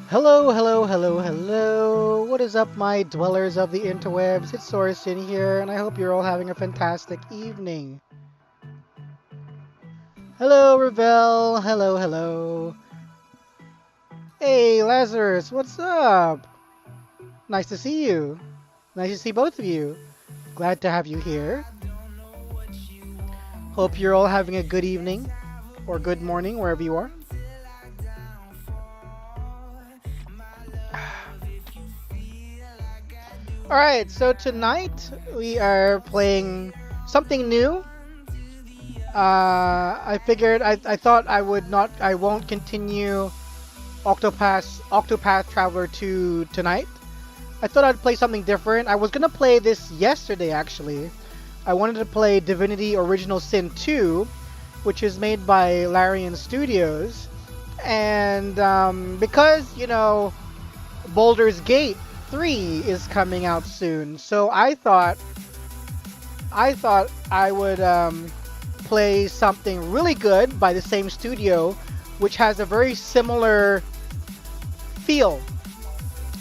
Hello, hello, hello, hello. What is up, my dwellers of the interwebs? It's Sorrison here, and I hope you're all having a fantastic evening. Hello, Revel. Hello, hello. Hey, Lazarus, what's up? Nice to see you. Nice to see both of you. Glad to have you here. Hope you're all having a good evening or good morning, wherever you are. Alright, so tonight we are playing something new. I thought I won't continue Octopath Traveler 2 tonight. I thought I'd play something different. I was gonna play this yesterday actually. I wanted to play Divinity Original Sin 2, which is made by Larian Studios. And because, you know, Baldur's Gate 3 is coming out soon, so I thought I would play something really good by the same studio, which has a very similar feel.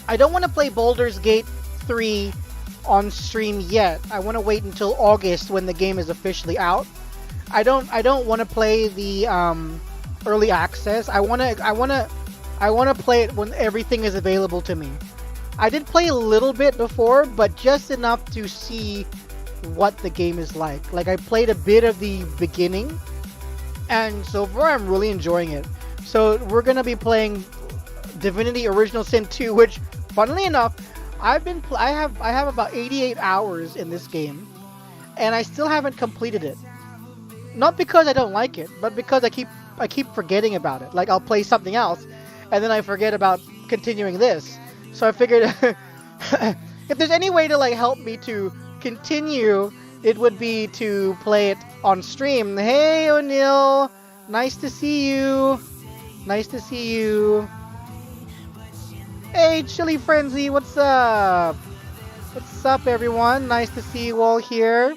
I don't want to play Baldur's Gate 3 on stream yet. I want to wait until August when the game is officially out. I don't want to play the early access. I want to play it when everything is available to me. I did play a little bit before, but just enough to see what the game is like. Like, I played a bit of the beginning, and so far I'm really enjoying it. So we're gonna be playing Divinity Original Sin 2, which, funnily enough, I have about 88 hours in this game, and I still haven't completed it. Not because I don't like it, but because I keep forgetting about it. Like, I'll play something else, and then I forget about continuing this. So I figured if there's any way to like help me to continue, it would be to play it on stream. Hey O'Neill, nice to see you. Nice to see you. Hey Chili Frenzy, what's up? What's up everyone? Nice to see you all here.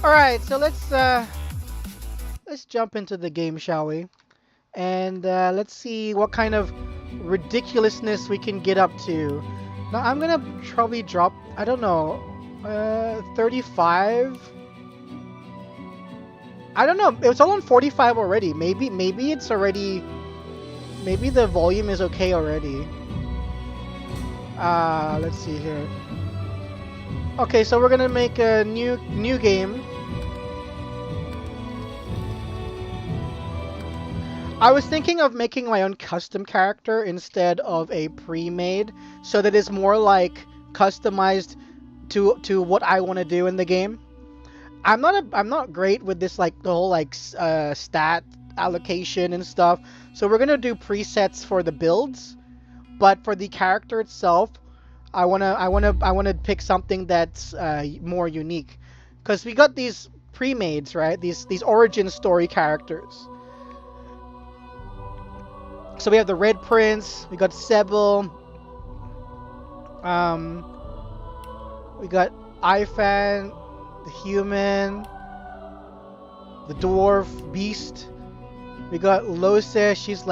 Alright, so let's jump into the game, shall we? And let's see what kind of ridiculousness we can get up to. Now I'm gonna probably drop, I don't know, 35. I don't know, it's all on 45 already. Maybe it's already, maybe the volume is okay already. Let's see here. Okay, so we're gonna make a new game. I was thinking of making my own custom character instead of a pre-made, so that it's more like customized to what I want to do in the game. I'm not great with this, like the whole like stat allocation and stuff. So we're gonna do presets for the builds, but for the character itself, I wanna pick something that's more unique, because we got these pre-mades, right? These origin story characters. So we have the Red Prince, we got Sebel, we got Ifan, the human, the dwarf, beast. We got Lose, she's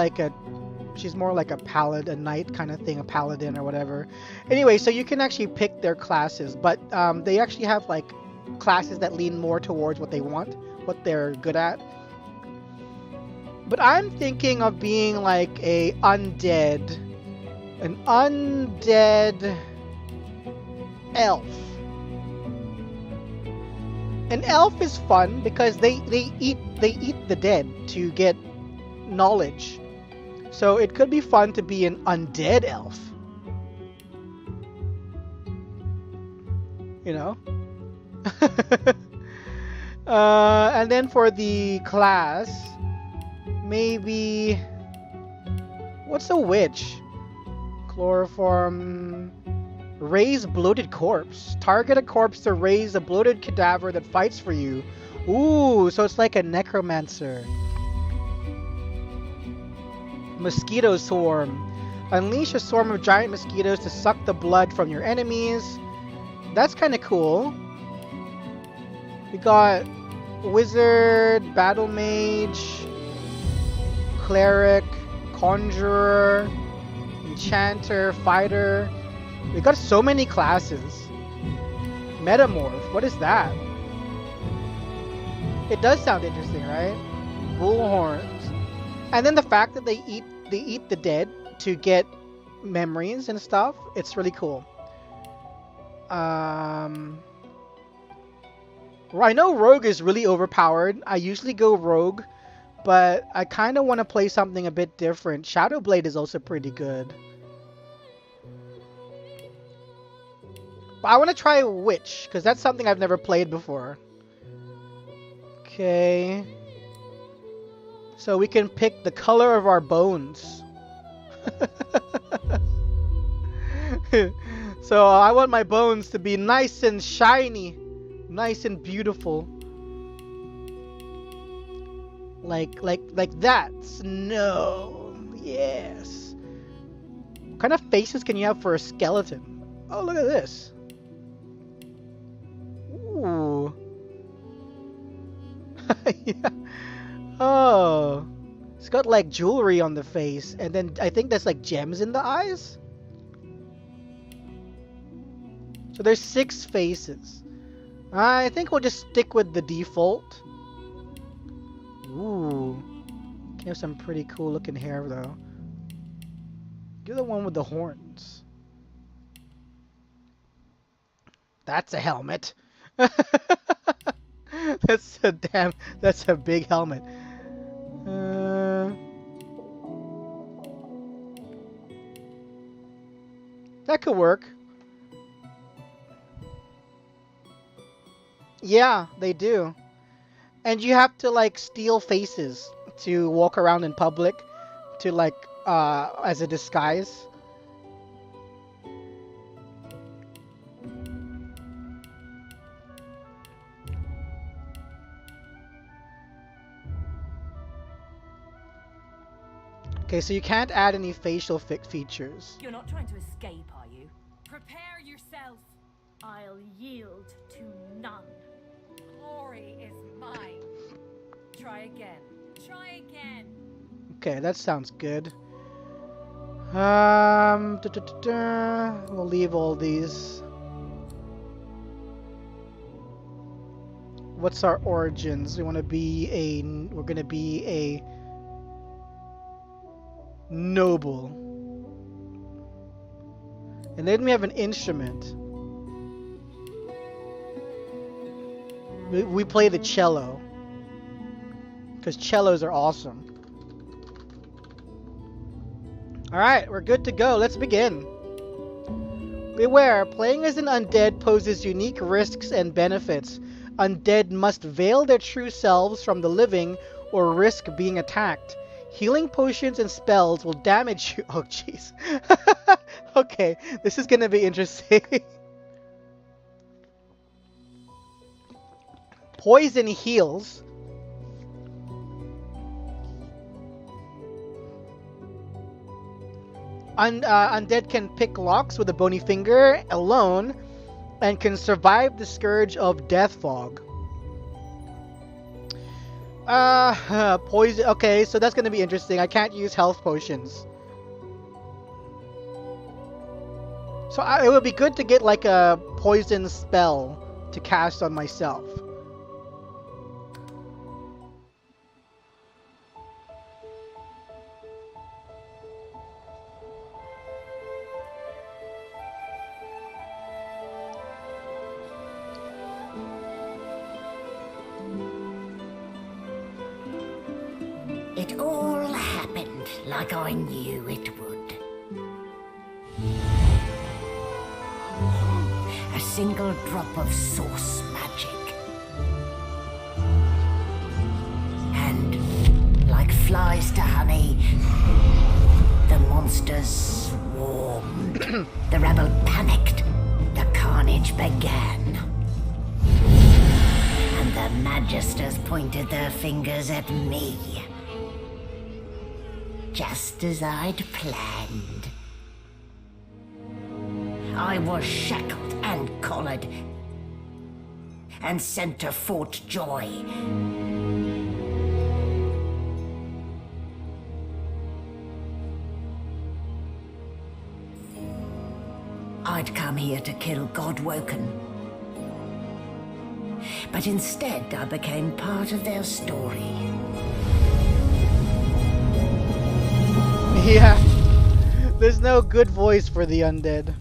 more like a paladin, a knight kind of thing, a paladin or whatever. Anyway, so you can actually pick their classes, but they actually have like classes that lean more towards what they want, what they're good at. But I'm thinking of being like an undead elf. An elf is fun because they eat the dead to get knowledge. So it could be fun to be an undead elf. You know? And then for the class, maybe, what's a witch? Chloroform. Raise bloated corpse. Target a corpse to raise a bloated cadaver that fights for you. Ooh, so it's like a necromancer. Mosquito swarm. Unleash a swarm of giant mosquitoes to suck the blood from your enemies. That's kind of cool. We got wizard, battle mage, cleric, conjurer, Enchanter, Fighter. We got so many classes. Metamorph, what is that? It does sound interesting, right? Bullhorns. And then the fact that they eat the dead to get memories and stuff, it's really cool. I know Rogue is really overpowered. I usually go Rogue, but I kind of want to play something a bit different. Shadowblade is also pretty good. But I want to try Witch, because that's something I've never played before. Okay. So we can pick the color of our bones. So I want my bones to be nice and shiny. Nice and beautiful. Like that. Snow. Yes. What kind of faces can you have for a skeleton? Oh, look at this. Ooh. Yeah. Oh. It's got like jewelry on the face, and then I think there's like gems in the eyes. So there's 6 faces. I think we'll just stick with the default. Ooh. You have some pretty cool looking hair though. You're the one with the horns. That's a helmet. That's a big helmet. That could work. Yeah, they do. And you have to like steal faces to walk around in public to like as a disguise. Okay, so you can't add any facial features. You're not trying to escape, are you? Prepare yourself. I'll yield to none. Glory is mine. Try again. Try again. Okay, that sounds good. We'll leave all these. What's our origins? We're gonna be a noble. And then we have an instrument. We play the cello. Because cellos are awesome. Alright, we're good to go. Let's begin. Beware, playing as an undead poses unique risks and benefits. Undead must veil their true selves from the living or risk being attacked. Healing potions and spells will damage you. Oh, jeez. Okay, this is gonna be interesting. Poison heals. Undead can pick locks with a bony finger alone and can survive the scourge of death fog. Poison. Okay, so that's gonna be interesting. I can't use health potions. So it would be good to get like a poison spell to cast on myself. It all happened like I knew it would. A single drop of source magic. And, like flies to honey, the monsters swarmed. The rebel panicked. The carnage began. And the magisters pointed their fingers at me. Just as I'd planned. I was shackled and collared and sent to Fort Joy. I'd come here to kill Godwoken. But instead, I became part of their story. Yeah. There's no good voice for the undead.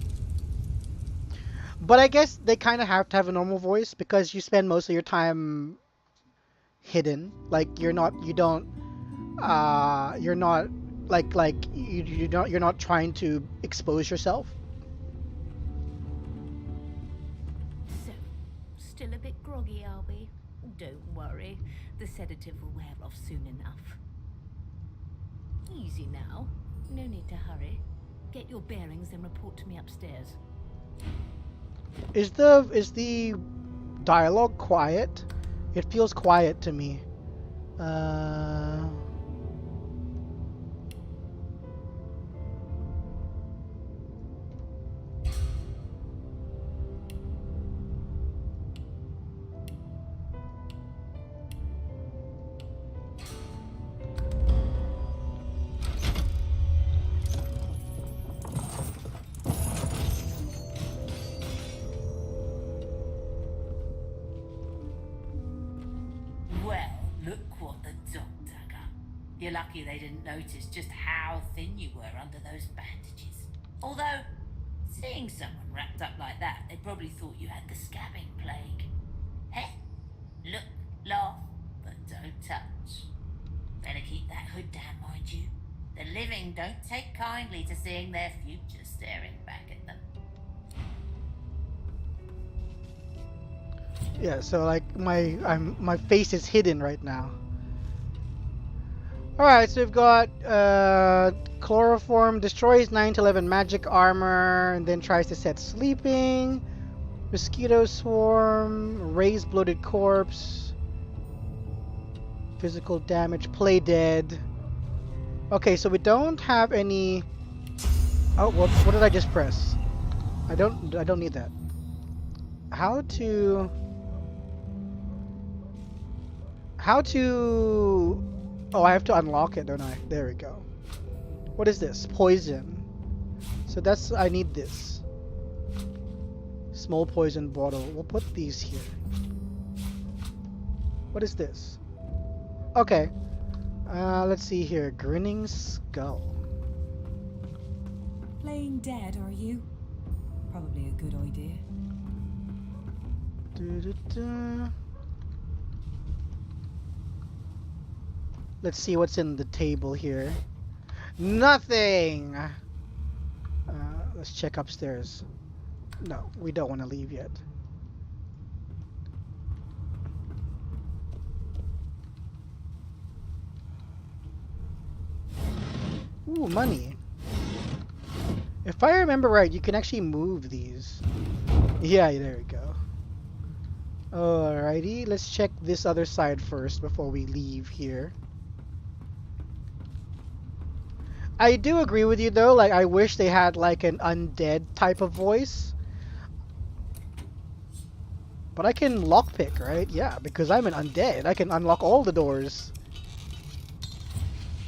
But I guess they kind of have to have a normal voice because you spend most of your time hidden. Like you're not you're not trying to expose yourself. So, still a bit groggy, are we? Don't worry. The sedative will wear off soon enough. Easy now. No need to hurry. Get your bearings and report to me upstairs. Is the dialogue quiet? It feels quiet to me. Well, look what the dog dug up. You're lucky they didn't notice just how thin you were under those bandages. Although, seeing someone wrapped up like that, they probably thought you had the scabbing plague. Hey, look, laugh, but don't touch. Better keep that hood down, mind you. The living don't take kindly to seeing their future staring back at them. Yeah, so like my face is hidden right now. Alright, so we've got chloroform destroys 9 to 11 magic armor and then tries to set sleeping. Mosquito swarm, raise bloated corpse. Physical damage, play dead. Okay, so we don't have any. Oh, what did I just press? I don't need that. How to oh, I have to unlock it, don't I? There we go. What is this? Poison. So that's, I need this. Small poison bottle. We'll put these here. What is this? Okay. Let's see here. Grinning skull. Playing dead, are you? Probably a good idea. Doo-doo-doo. Let's see what's in the table here. Nothing! Let's check upstairs. No, we don't want to leave yet. Ooh, money. If I remember right, you can actually move these. Yeah, there we go. Alrighty, let's check this other side first before we leave here. I do agree with you though, like I wish they had like an undead type of voice. But I can lockpick, right? Yeah, because I'm an undead. I can unlock all the doors.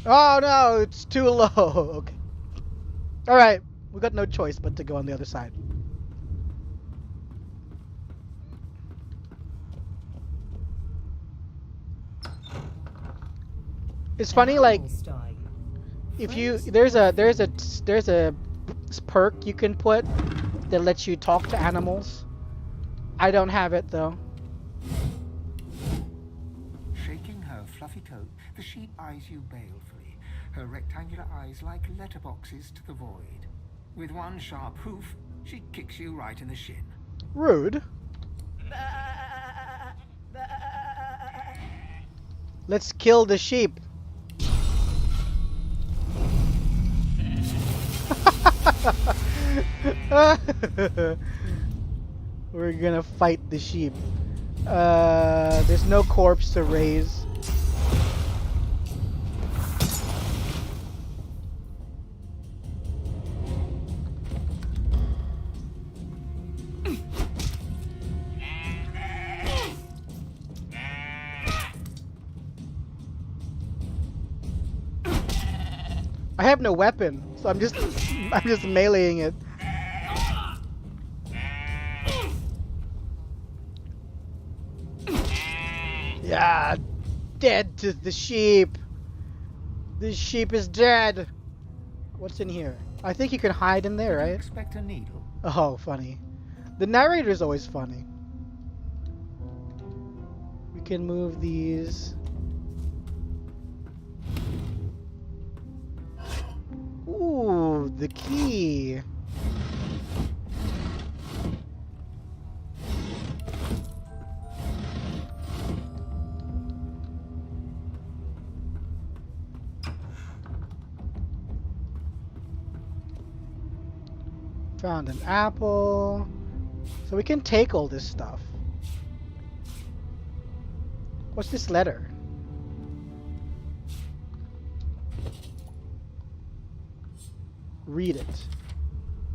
Oh no, it's too low. Okay. Alright, we got no choice but to go on the other side. It's funny, like if you there's a perk you can put that lets you talk to animals. I don't have it though. Shaking her fluffy coat, the sheep eyes you balefully, her rectangular eyes like letterboxes to the void. With one sharp hoof, she kicks you right in the shin. Rude. Let's kill the sheep. We're gonna fight the sheep. There's no corpse to raise. I have no weapon, so I'm just meleeing it. Ah, dead to the sheep. The sheep is dead. What's in here? I think you can hide in there, Did you right? expect a needle? Oh, funny. The narrator's always funny. We can move these. Ooh, the key. Found an apple. So we can take all this stuff. What's this letter? Read it.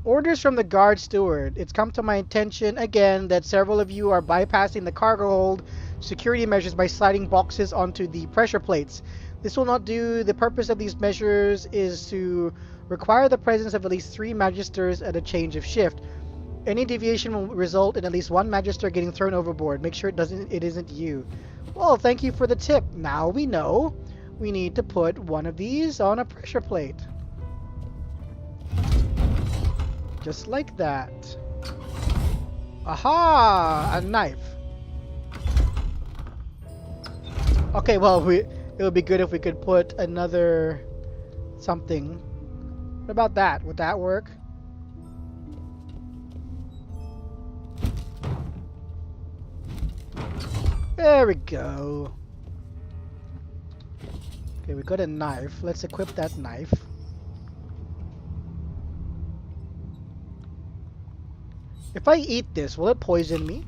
Orders from the guard steward. It's come to my attention again that several of you are bypassing the cargo hold security measures by sliding boxes onto the pressure plates. This will not do. The purpose of these measures is to require the presence of at least 3 magisters at a change of shift. Any deviation will result in at least 1 magister getting thrown overboard. Make sure it isn't you. Well, thank you for the tip. Now we know we need to put one of these on a pressure plate. Just like that. Aha! A knife. Okay, well, it would be good if we could put another something. What about that? Would that work? There we go. Okay, we got a knife. Let's equip that knife. If I eat this, will it poison me?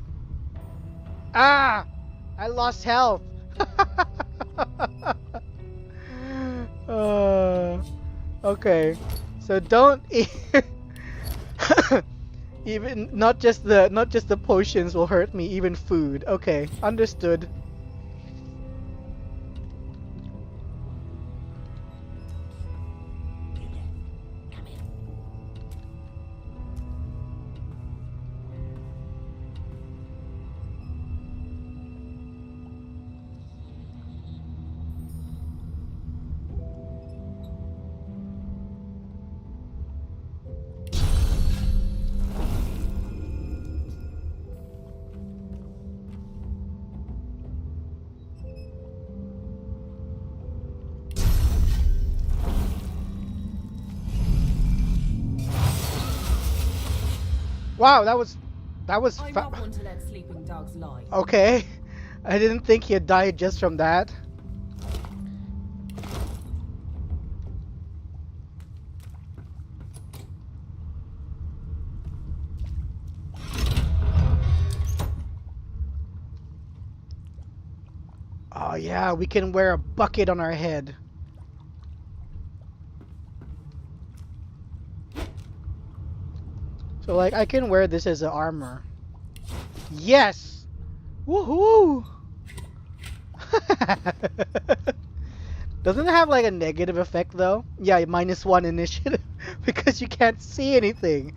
Ah! I lost health. Okay. So don't eat. Even not just the potions will hurt me, even food. Okay, understood. Wow, that was I'm not one to let sleeping dogs lie. okay. I didn't think he had died just from that. Oh yeah, we can wear a bucket on our head. So like I can wear this as an armor. Yes! Woohoo! Doesn't it have like a negative effect though? Yeah, -1 initiative because you can't see anything.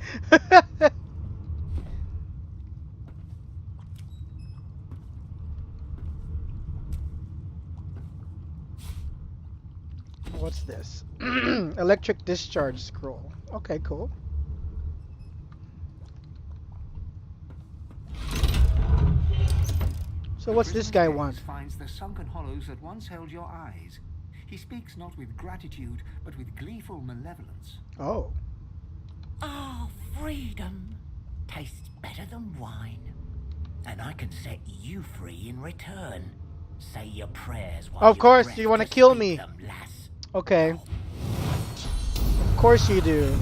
What's this? Electric discharge scroll. Okay, cool. So what's this guy want? Finds the sunken hollows that once held your eyes. He speaks not with gratitude, but with gleeful malevolence. Oh. Ah, freedom tastes better than wine. And I can set you free in return. Say your prayers while Of course, you want to kill me. them, lass. Okay. Of course you do.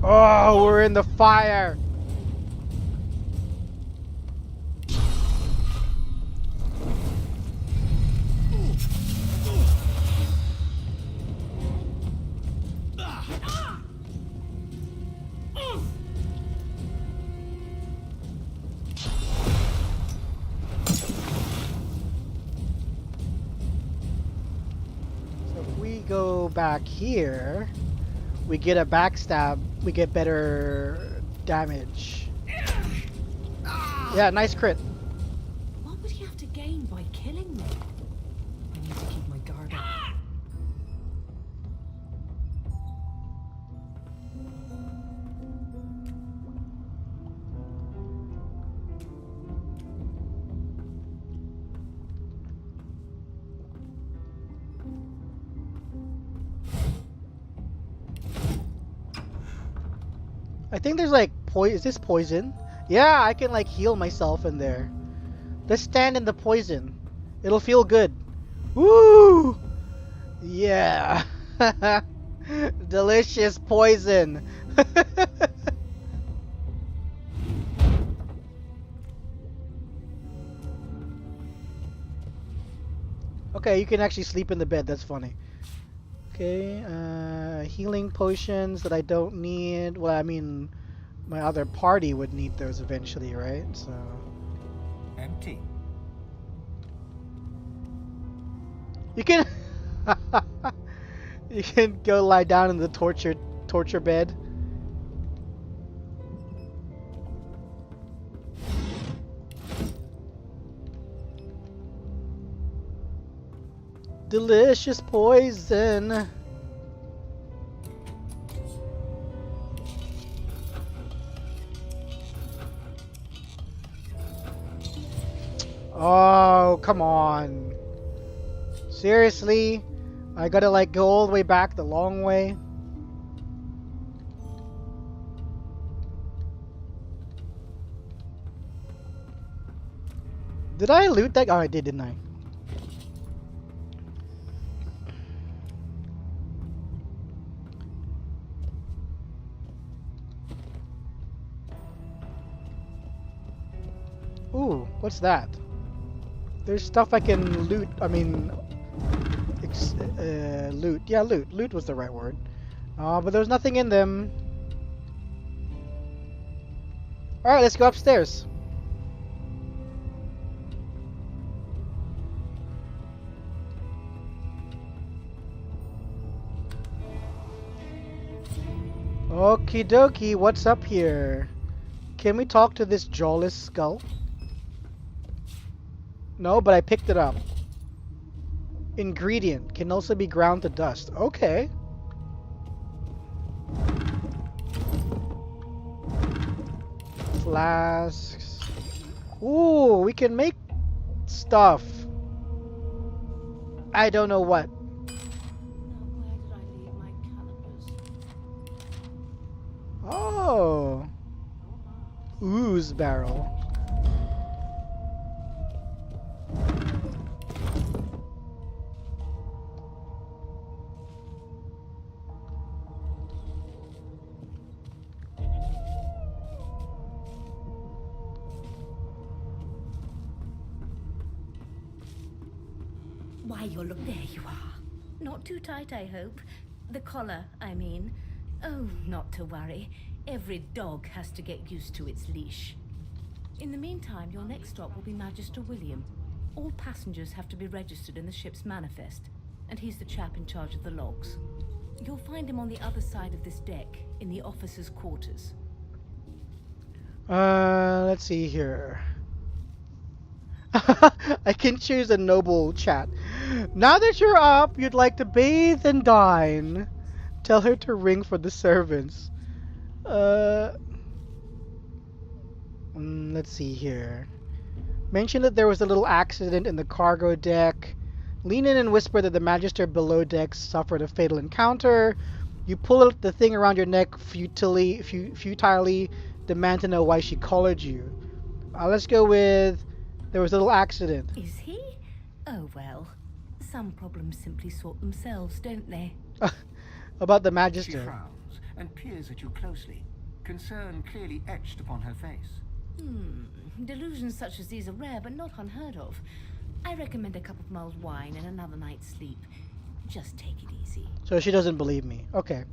Oh, we're in the fire. Go back here, we get a backstab, we get better damage. Yeah, nice crit. What would he have I think there's like is this poison? Yeah, I can like heal myself in there. Let's stand in the poison. It'll feel good. Woo! Yeah. Delicious poison. Okay, you can actually sleep in the bed. That's funny. Okay, healing potions that I don't need. Well, I mean, my other party would need those eventually, right? So. Empty. You can. You can go lie down in the torture bed. Delicious poison. Oh, come on. Seriously? I gotta like go all the way back the long way? Did I loot that? Oh, I did, didn't I? Ooh, what's that? There's stuff I can loot. I mean, loot. Yeah, loot. Loot was the right word. But there's nothing in them. Alright, let's go upstairs. Okie dokie, what's up here? Can we talk to this jawless skull? No, but I picked it up. Ingredient can also be ground to dust. Okay. Flasks. Ooh, we can make stuff. I don't know what. Now, where did I leave my calipers? Oh. Ooze barrel. Why, there you are. Not too tight, I hope. The collar, I mean. Oh, not to worry. Every dog has to get used to its leash. In the meantime, your next stop will be Magister William. All passengers have to be registered in the ship's manifest, and he's the chap in charge of the logs. You'll find him on the other side of this deck, in the officers' quarters. Let's see here. I can choose a noble chat. Now that you're up, you'd like to bathe and dine. Tell her to ring for the servants. Let's see here. Mention that there was a little accident in the cargo deck. Lean in and whisper that the Magister below decks suffered a fatal encounter. You pull out the thing around your neck futilely, demand to know why she collared you. Let's go with there was a little accident. Is he? Oh well. Some problems simply sort themselves, don't they? About the She Magister. frowns and peers at you closely, concern clearly etched upon her face. Delusions such as these are rare, but not unheard of. I recommend a cup of mulled wine and another night's sleep. Just take it easy. So she doesn't believe me. Okay.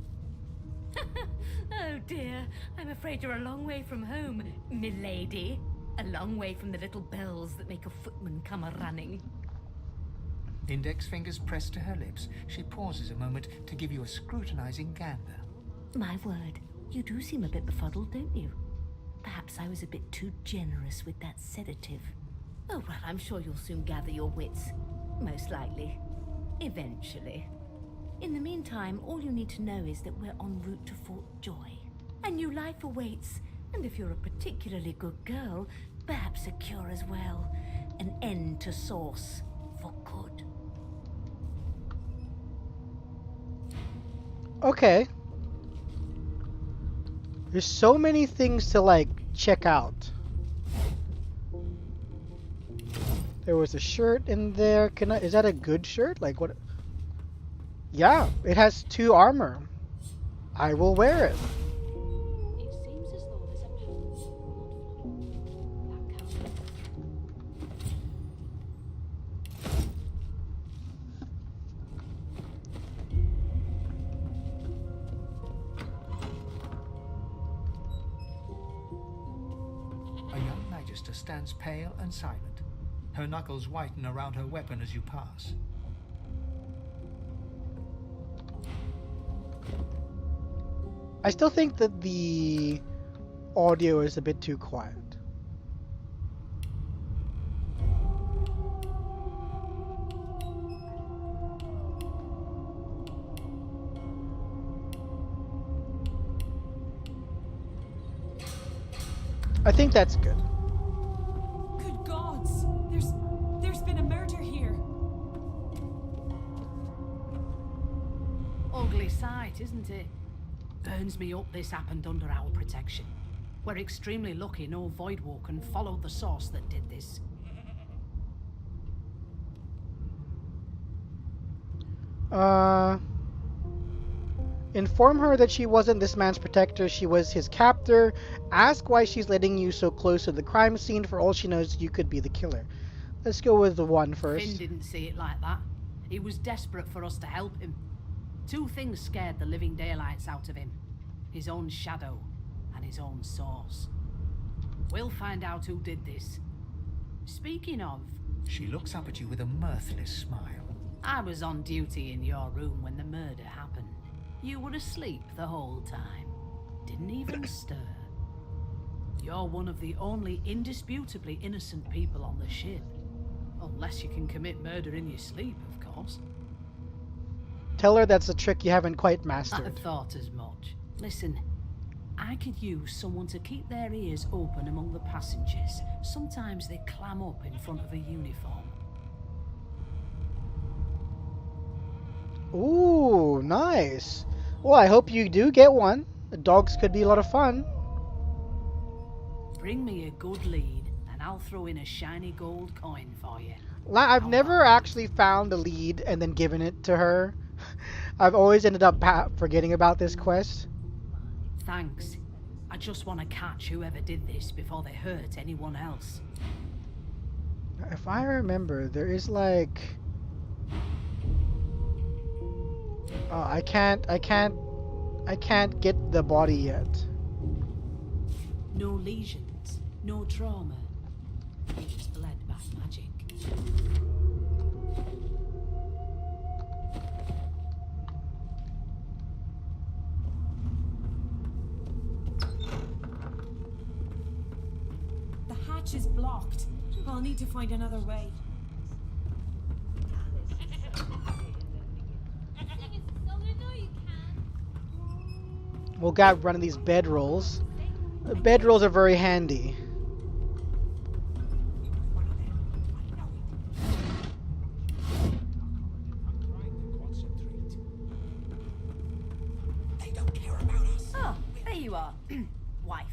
Oh dear, I'm afraid you're a long way from home, milady. A long way from the little bells that make a footman come a-running. Index fingers pressed to her lips, she pauses a moment to give you a scrutinizing gander. My word, you do seem a bit befuddled, don't you? Perhaps I was a bit too generous with that sedative. Oh well, I'm sure you'll soon gather your wits. Most likely. Eventually. In the meantime, all you need to know is that we're en route to Fort Joy. A new life awaits, and if you're a particularly good girl, perhaps a cure as well. An end to Source for good. Okay. There's so many things to like check out. There was a shirt in there. Is that a good shirt? Like what? Yeah, it has 2 armor. I will wear it. It seems as though there's a path that comes. A young magister stands pale and silent. Her knuckles whiten around her weapon as you pass. I still think that the audio is a bit too quiet. I think that's good. Good gods! There's been a murder here. Ugly sight, isn't it? Burns me up this happened under our protection. We're extremely lucky no Voidwalker followed the source that did this. Inform her that she wasn't this man's protector, she was his captor. Ask why she's letting you so close to the crime scene. For all she knows, you could be the killer. Let's go with the 1 first. Finn didn't see it like that. He was desperate for us to help him. 2 things scared the living daylights out of him. His own shadow and his own source. We'll find out who did this. Speaking of, She looks up at you with a mirthless smile. I was on duty in your room when the murder happened. You were asleep the whole time. Didn't even stir. You're one of the only indisputably innocent people on the ship. Unless you can commit murder in your sleep, of course. Tell her that's a trick you haven't quite I mastered. thought as much. Listen, I could use someone to keep their ears open among the passengers. Sometimes they clam up in front of a uniform. Ooh, nice. Well, I hope you do get one. The dogs could be a lot of fun. Bring me a good lead, and I'll throw in a shiny gold coin for you. I've never actually found a lead and then given it to her. I've always ended up forgetting about this quest. Thanks. I just want to catch whoever did this before they hurt anyone else. If I remember, there is like... I can't get the body yet. No lesions, no trauma. Just bled by magic. The hatch is blocked. I'll need to find another way. We'll grab one of these bedrolls. The bedrolls are very handy. They don't care about us. Oh, there you are. Wife.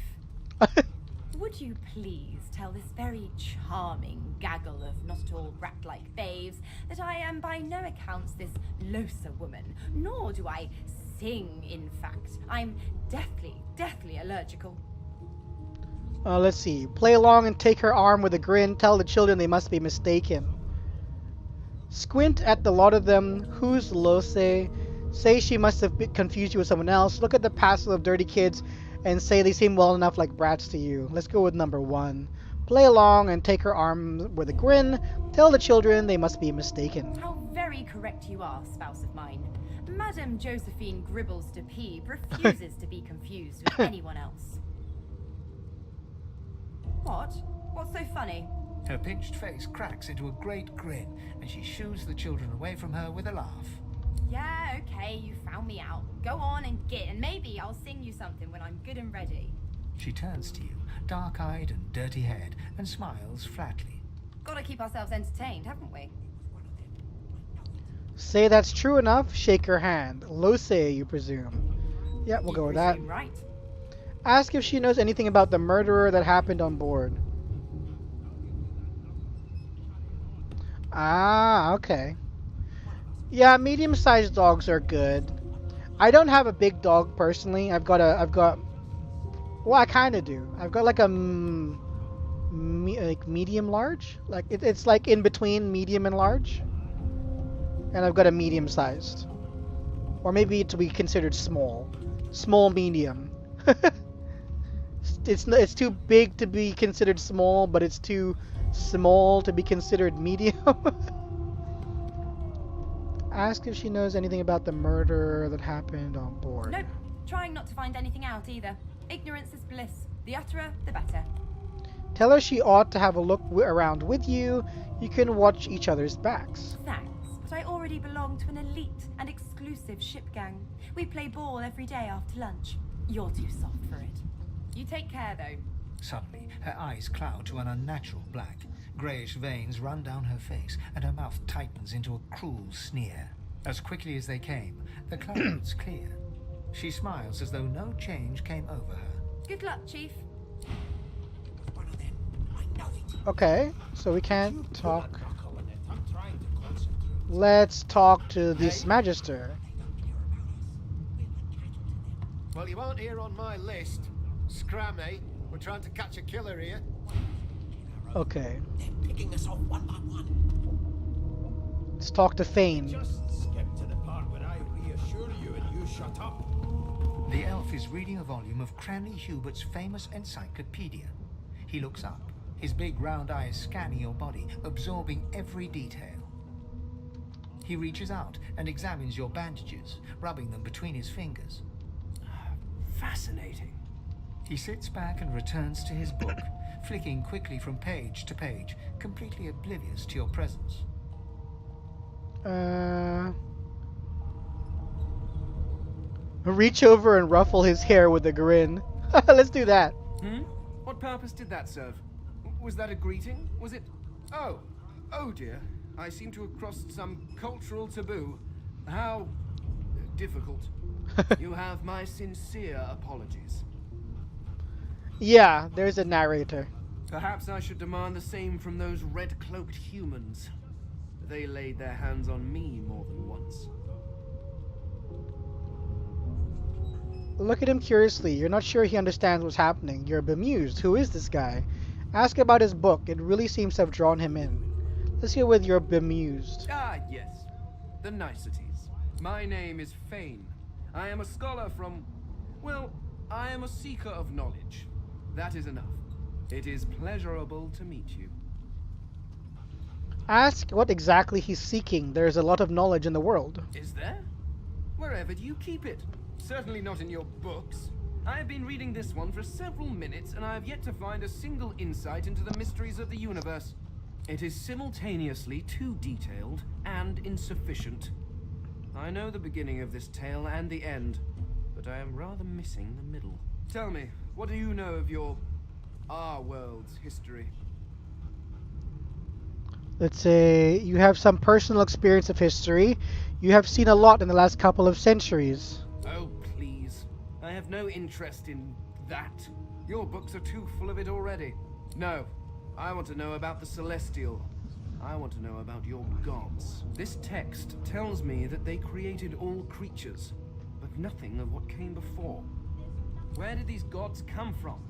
Would you please tell this very charming gaggle of not at all rat-like babes that I am by no accounts this loaser woman, nor do I sing, in fact. I'm deathly allergical. Let's see. Play along and take her arm with a grin. Tell the children they must be mistaken. Squint at the lot of them. Who's Lose? Say she must have confused you with someone else. Look at the passel of dirty kids and say they seem well enough like brats to you. Let's go with number 1. Play along and take her arm with a grin. Tell the children they must be mistaken. How very correct you are, spouse of mine. Madame Josephine Gribbles de Peeb refuses to be confused with anyone else. What? What's so funny? Her pinched face cracks into a great grin, and she shoos the children away from her with a laugh. Yeah, okay, you found me out. Go on and get, and maybe I'll sing you something when I'm good and ready. She turns to you, dark-eyed and dirty-haired, and smiles flatly. Gotta keep ourselves entertained, haven't we? Say that's true enough. Shake her hand. Lose, you presume. Yeah, we'll You go with that. presume right. Ask if she knows anything about the murderer that happened on board. Ah, okay. Yeah, medium-sized dogs are good. I don't have a big dog personally. Well, I kind of do. I've got like a like medium large. Like it's like in between medium and large. And I've got a medium sized. Or maybe to be considered small. Small medium. It's too big to be considered small, but it's too small to be considered medium. Ask if she knows anything about the murder that happened on board. Nope. Trying not to find anything out either. Ignorance is bliss. The utterer, the better. Tell her she ought to have a look around with you. You can watch each other's backs. Thanks, but I already belong to an elite and exclusive ship gang. We play ball every day after lunch. You're too soft for it. You take care, though. Suddenly, her eyes cloud to an unnatural black. Greyish veins run down her face, and her mouth tightens into a cruel sneer. As quickly as they came, the clouds clear. She smiles as though no change came over her. Good luck, Chief. Okay, so we can't talk. Let's talk to this Magister. Well, you weren't here on my list. Scram, eh? We're trying to catch a killer here. Okay. They're picking us off one by one. Let's talk to Thane. Just skip to the part where I reassure you and you shut up. The elf is reading a volume of Cranley Hubert's famous encyclopedia. He looks up, his big round eyes scanning your body, absorbing every detail. He reaches out and examines your bandages, rubbing them between his fingers. Fascinating. He sits back and returns to his book, flicking quickly from page to page, completely oblivious to your presence. Reach over and ruffle his hair with a grin. Let's do that. What purpose did that serve? Was that a greeting? Was it... Oh dear. I seem to have crossed some cultural taboo. How... difficult. You have my sincere apologies. Yeah, there's a narrator. Perhaps I should demand the same from those red-cloaked humans. They laid their hands on me more than once. Look at him curiously. You're not sure he understands what's happening. You're bemused. Who is this guy? Ask about his book. It really seems to have drawn him in. Let's hear with you're bemused. Ah, yes. The niceties. My name is Fane. I am a scholar from... Well, I am a seeker of knowledge. That is enough. It is pleasurable to meet you. Ask what exactly he's seeking. There's a lot of knowledge in the world. Is there? Wherever do you keep it? Certainly not in your books. I have been reading this one for several minutes, and I have yet to find a single insight into the mysteries of the universe. It is simultaneously too detailed and insufficient. I know the beginning of this tale and the end, but I am rather missing the middle. Tell me, what do you know of our world's history? Let's say you have some personal experience of history. You have seen a lot in the last couple of centuries. Oh, please. I have no interest in that. Your books are too full of it already. No, I want to know about the Celestial. I want to know about your gods. This text tells me that they created all creatures, but nothing of what came before. Where did these gods come from?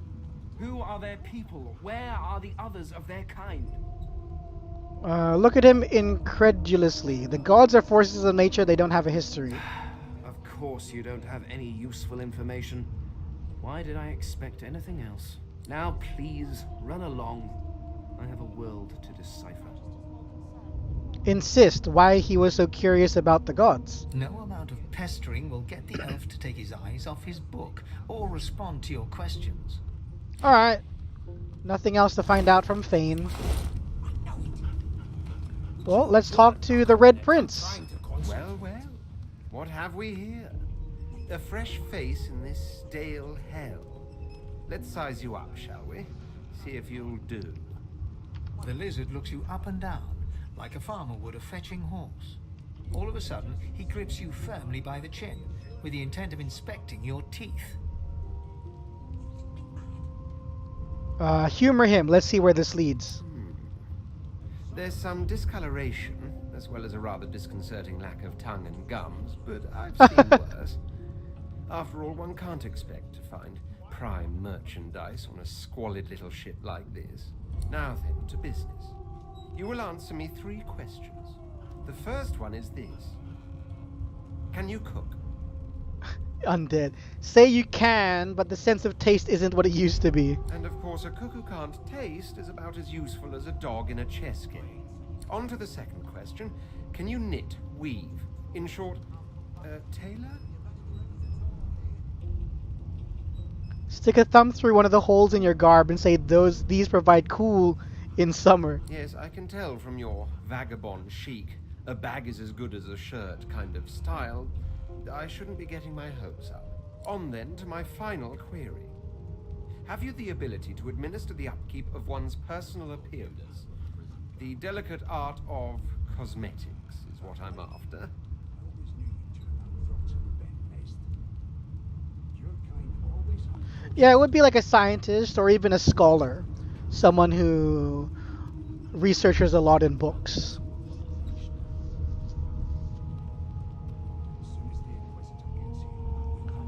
Who are their people? Where are the others of their kind? Look at him incredulously. The gods are forces of nature. They don't have a history. Of course you don't have any useful information. Why did I expect anything else? Now please, run along. I have a world to decipher. Insist why he was so curious about the gods. No amount of pestering will get the elf to take his eyes off his book or respond to your questions. Alright. Nothing else to find out from Fane. Well, let's talk to the Red Prince. Well, well. What have we here? A fresh face in this stale hell. Let's size you up, shall we? See if you'll do. The lizard looks you up and down, like a farmer would a fetching horse. All of a sudden, he grips you firmly by the chin, with the intent of inspecting your teeth. Humor him. Let's see where this leads. There's some discoloration, as well as a rather disconcerting lack of tongue and gums, but I've seen worse. After all, one can't expect to find prime merchandise on a squalid little ship like this. Now then, to business. You will answer me 3 questions. The first one is this. Can you cook? Undead. Say you can, but the sense of taste isn't what it used to be. And of course, a cook who can't taste is about as useful as a dog in a chess game. On to the second question. Can you knit, weave? In short, tailor? Stick a thumb through one of the holes in your garb and say these provide cool in summer. Yes, I can tell from your vagabond chic, a bag is as good as a shirt kind of style. I shouldn't be getting my hopes up. On then to my final query. Have you the ability to administer the upkeep of one's personal appearance? The delicate art of cosmetics is what I'm after. Yeah, it would be like a scientist or even a scholar. Someone who researches a lot in books.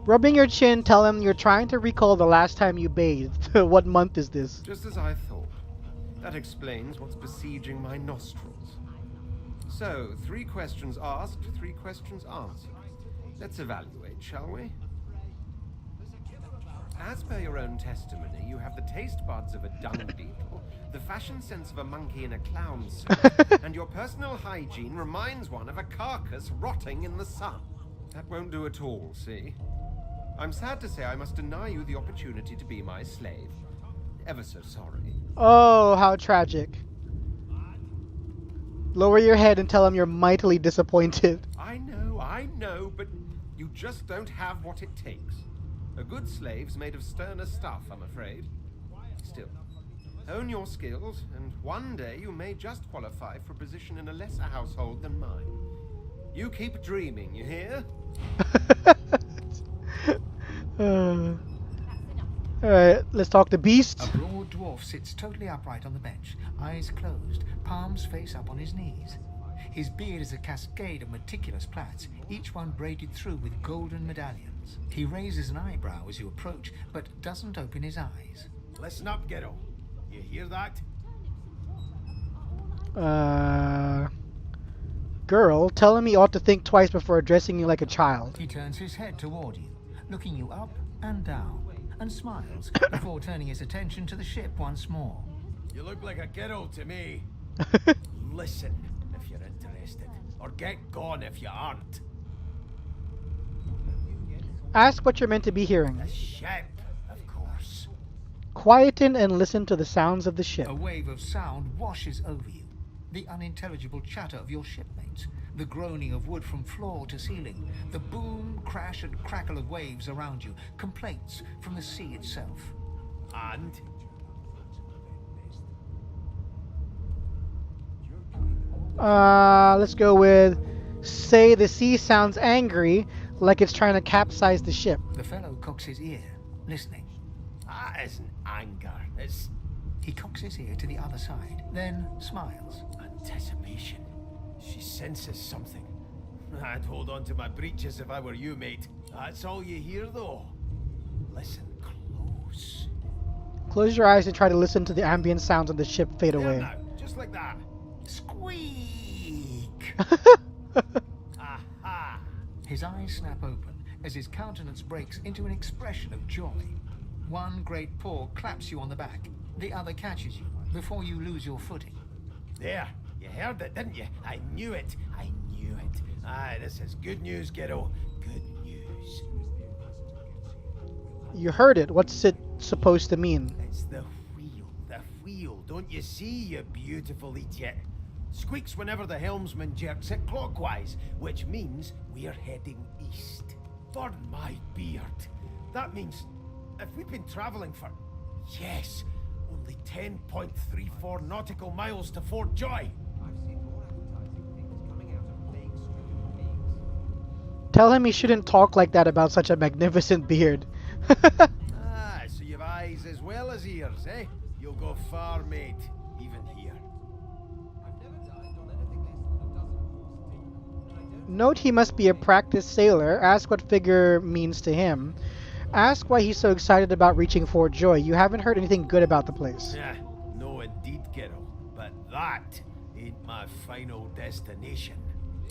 Rubbing your chin, tell him you're trying to recall the last time you bathed. What month is this? Just as I thought. That explains what's besieging my nostrils. So, 3 questions asked, 3 questions answered. Let's evaluate, shall we? As per your own testimony, you have the taste buds of a dung beetle, the fashion sense of a monkey in a clown's suit, and your personal hygiene reminds one of a carcass rotting in the sun. That won't do at all, see? I'm sad to say I must deny you the opportunity to be my slave. Ever so sorry. Oh, how tragic. Lower your head and tell him you're mightily disappointed. I know, but you just don't have what it takes. A good slave's made of sterner stuff, I'm afraid. Still, hone your skills, and one day you may just qualify for a position in a lesser household than mine. You keep dreaming, you hear? Alright, let's talk to Beast. A broad dwarf sits totally upright on the bench, eyes closed, palms face up on his knees. His beard is a cascade of meticulous plaits, each one braided through with golden medallions. He raises an eyebrow as you approach, but doesn't open his eyes. Listen up, kiddo. You hear that? Girl, tell him he ought to think twice before addressing you like a child. He turns his head toward you, looking you up and down, and smiles before turning his attention to the ship once more. You look like a kiddo to me. Listen if you're interested, or get gone if you aren't. Ask what you're meant to be hearing. The ship, of course. Quieten and listen to the sounds of the ship. A wave of sound washes over you. The unintelligible chatter of your shipmates, the groaning of wood from floor to ceiling, the boom, crash and crackle of waves around you, complaints from the sea itself. And? Let's go with, say the sea sounds angry, like it's trying to capsize the ship. The fellow cocks his ear, listening. That isn't anger, it's... He cocks his ear to the other side, then smiles. Anticipation. She senses something. I'd hold on to my breeches if I were you, mate. That's all you hear, though. Listen close. Close your eyes and try to listen to the ambient sounds of the ship fade away. Now, just like that. Squeak! Aha! His eyes snap open as his countenance breaks into an expression of joy. One great paw claps you on the back. The other catches you before you lose your footing. There, you heard it, didn't you? I knew it. I knew it. Aye, this is good news, kiddo. Good news. You heard it. What's it supposed to mean? It's the wheel. The wheel. Don't you see, you beautiful idiot? Squeaks whenever the helmsman jerks it clockwise, which means we're heading east. Burn my beard. That means if we've been traveling for... Yes, only 10.34 nautical miles to Fort Joy. Tell him he shouldn't talk like that about such a magnificent beard. Ah, so you've eyes eyes as well as ears, eh? You'll go far, mate, even here. Note he must be a practiced sailor. Ask what figure means to him. Ask why he's so excited about reaching Fort Joy. You haven't heard anything good about the place. Yeah, no indeed, kiddo. But that ain't my final destination.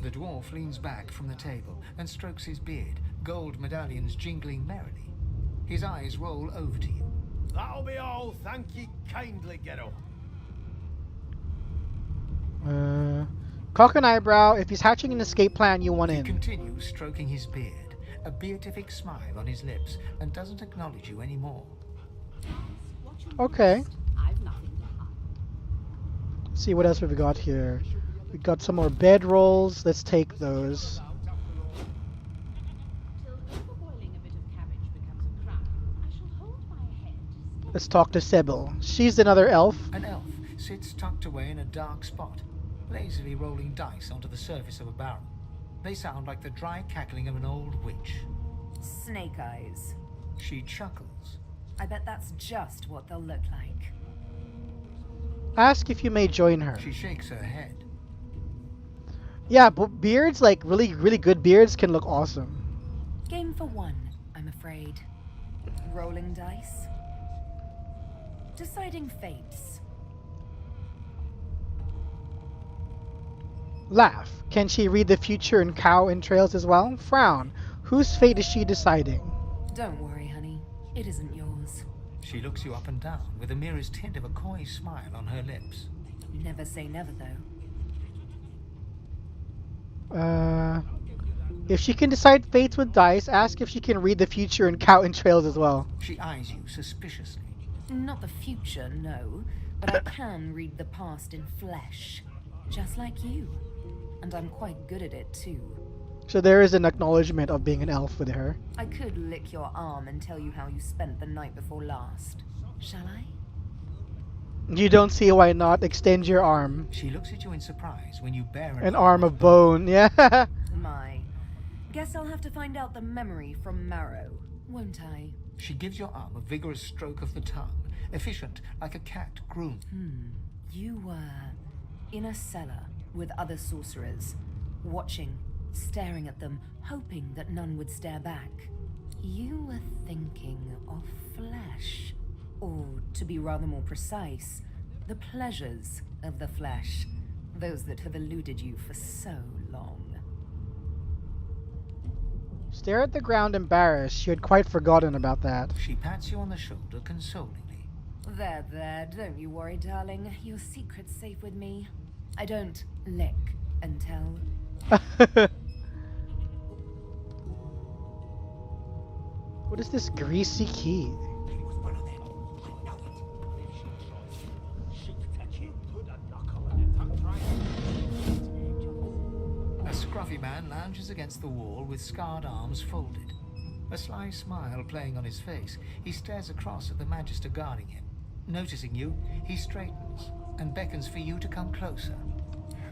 The dwarf leans back from the table and strokes his beard, gold medallions jingling merrily. His eyes roll over to you. That'll be all. Thank ye kindly, kiddo. Cock an eyebrow. If he's hatching an escape plan, you want He in. continues stroking his beard, a beatific smile on his lips, and doesn't acknowledge you anymore. Okay. I've nothing to hide. Let's see what else we've got here. We got some more bed rolls. Let's take those. Till overboiling a bit of cabbage becomes a crown, I shall hold my head. Let's talk to Sybil. She's another elf. An elf sits tucked away in a dark spot, lazily rolling dice onto the surface of a barrel. They sound like the dry cackling of an old witch. Snake eyes. She chuckles. I bet that's just what they'll look like. Ask if you may join her. She shakes her head. Yeah, but beards, like really, really good beards, can look awesome. Game for one, I'm afraid. Rolling dice. Deciding fates. Laugh. Can she read the future in cow entrails as well? Frown. Whose fate is she deciding? Don't worry, honey. It isn't yours. She looks you up and down with the merest hint of a coy smile on her lips. Never say never, though. If she can decide fates with dice, ask if she can read the future in cow entrails as well. She eyes you suspiciously. Not the future, no. But I can read the past in flesh. Just like you. And I'm quite good at it, too. So there is an acknowledgement of being an elf with her. I could lick your arm and tell you how you spent the night before last. Shall I? You don't see why not. Extend your arm. She looks at you in surprise when you bear An arm of bone, yeah. My. Guess I'll have to find out the memory from Marrow, won't I? She gives your arm a vigorous stroke of the tongue, efficient like a cat groomed. You were in a cellar with other sorcerers, watching, staring at them, hoping that none would stare back. You were thinking of flesh. Or, to be rather more precise, the pleasures of the flesh. Those that have eluded you for so long. Stare at the ground embarrassed. She had quite forgotten about that. She pats you on the shoulder consolingly. There, don't you worry, darling. Your secret's safe with me. I don't lick and tell. What is this greasy key? A scruffy man lounges against the wall with scarred arms folded. A sly smile playing on his face, he stares across at the Magister guarding him. Noticing you, he straightens and beckons for you to come closer.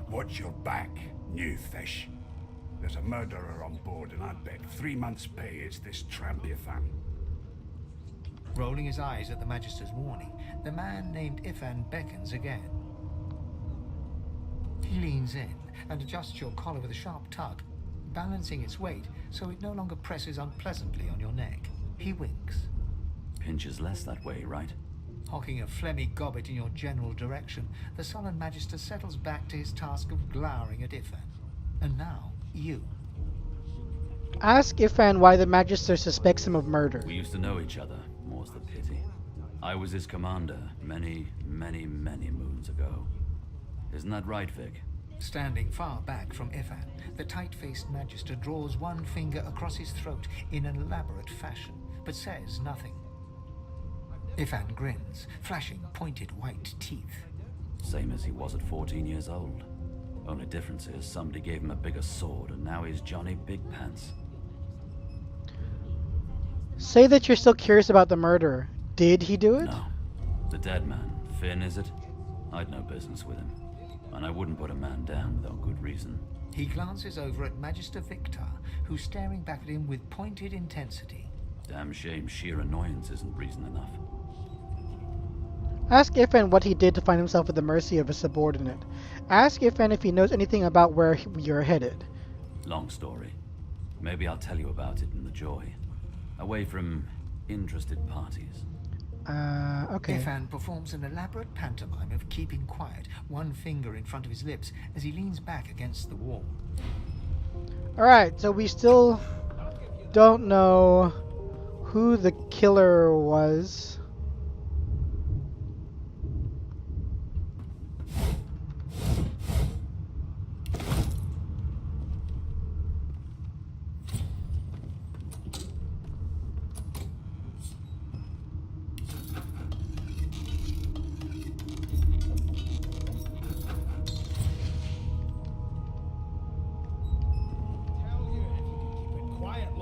Watch your back, new fish. There's a murderer on board and I'd bet 3 months' pay it's this trampiathan. Rolling his eyes at the Magister's warning, the man named Ifan beckons again. He leans in and adjusts your collar with a sharp tug, balancing its weight so it no longer presses unpleasantly on your neck. He winks. Pinches less that way, right? Hocking a phlegmy gobbet in your general direction, the sullen Magister settles back to his task of glowering at Ifan. And now, you. Ask Ifan why the Magister suspects him of murder. We used to know each other, more's the pity. I was his commander many, many, many moons ago. Isn't that right, Vic? Standing far back from Ifan, the tight-faced Magister draws one finger across his throat in an elaborate fashion, but says nothing. Ifan grins, flashing pointed white teeth. Same as he was at 14 years old. Only difference is somebody gave him a bigger sword and now he's Johnny Big Pants. Say that you're still curious about the murder. Did he do it? No. The dead man, Finn, is it? I'd no business with him. And I wouldn't put a man down without good reason. He glances over at Magister Victor, who's staring back at him with pointed intensity. Damn shame sheer annoyance isn't reason enough. Ask Ifan what he did to find himself at the mercy of a subordinate. Ask Ifan if he knows anything about where you're headed. Long story. Maybe I'll tell you about it in the joy. Away from interested parties. Okay. Ifan performs an elaborate pantomime of keeping quiet, one finger in front of his lips as he leans back against the wall. Alright, so we still don't know who the killer was.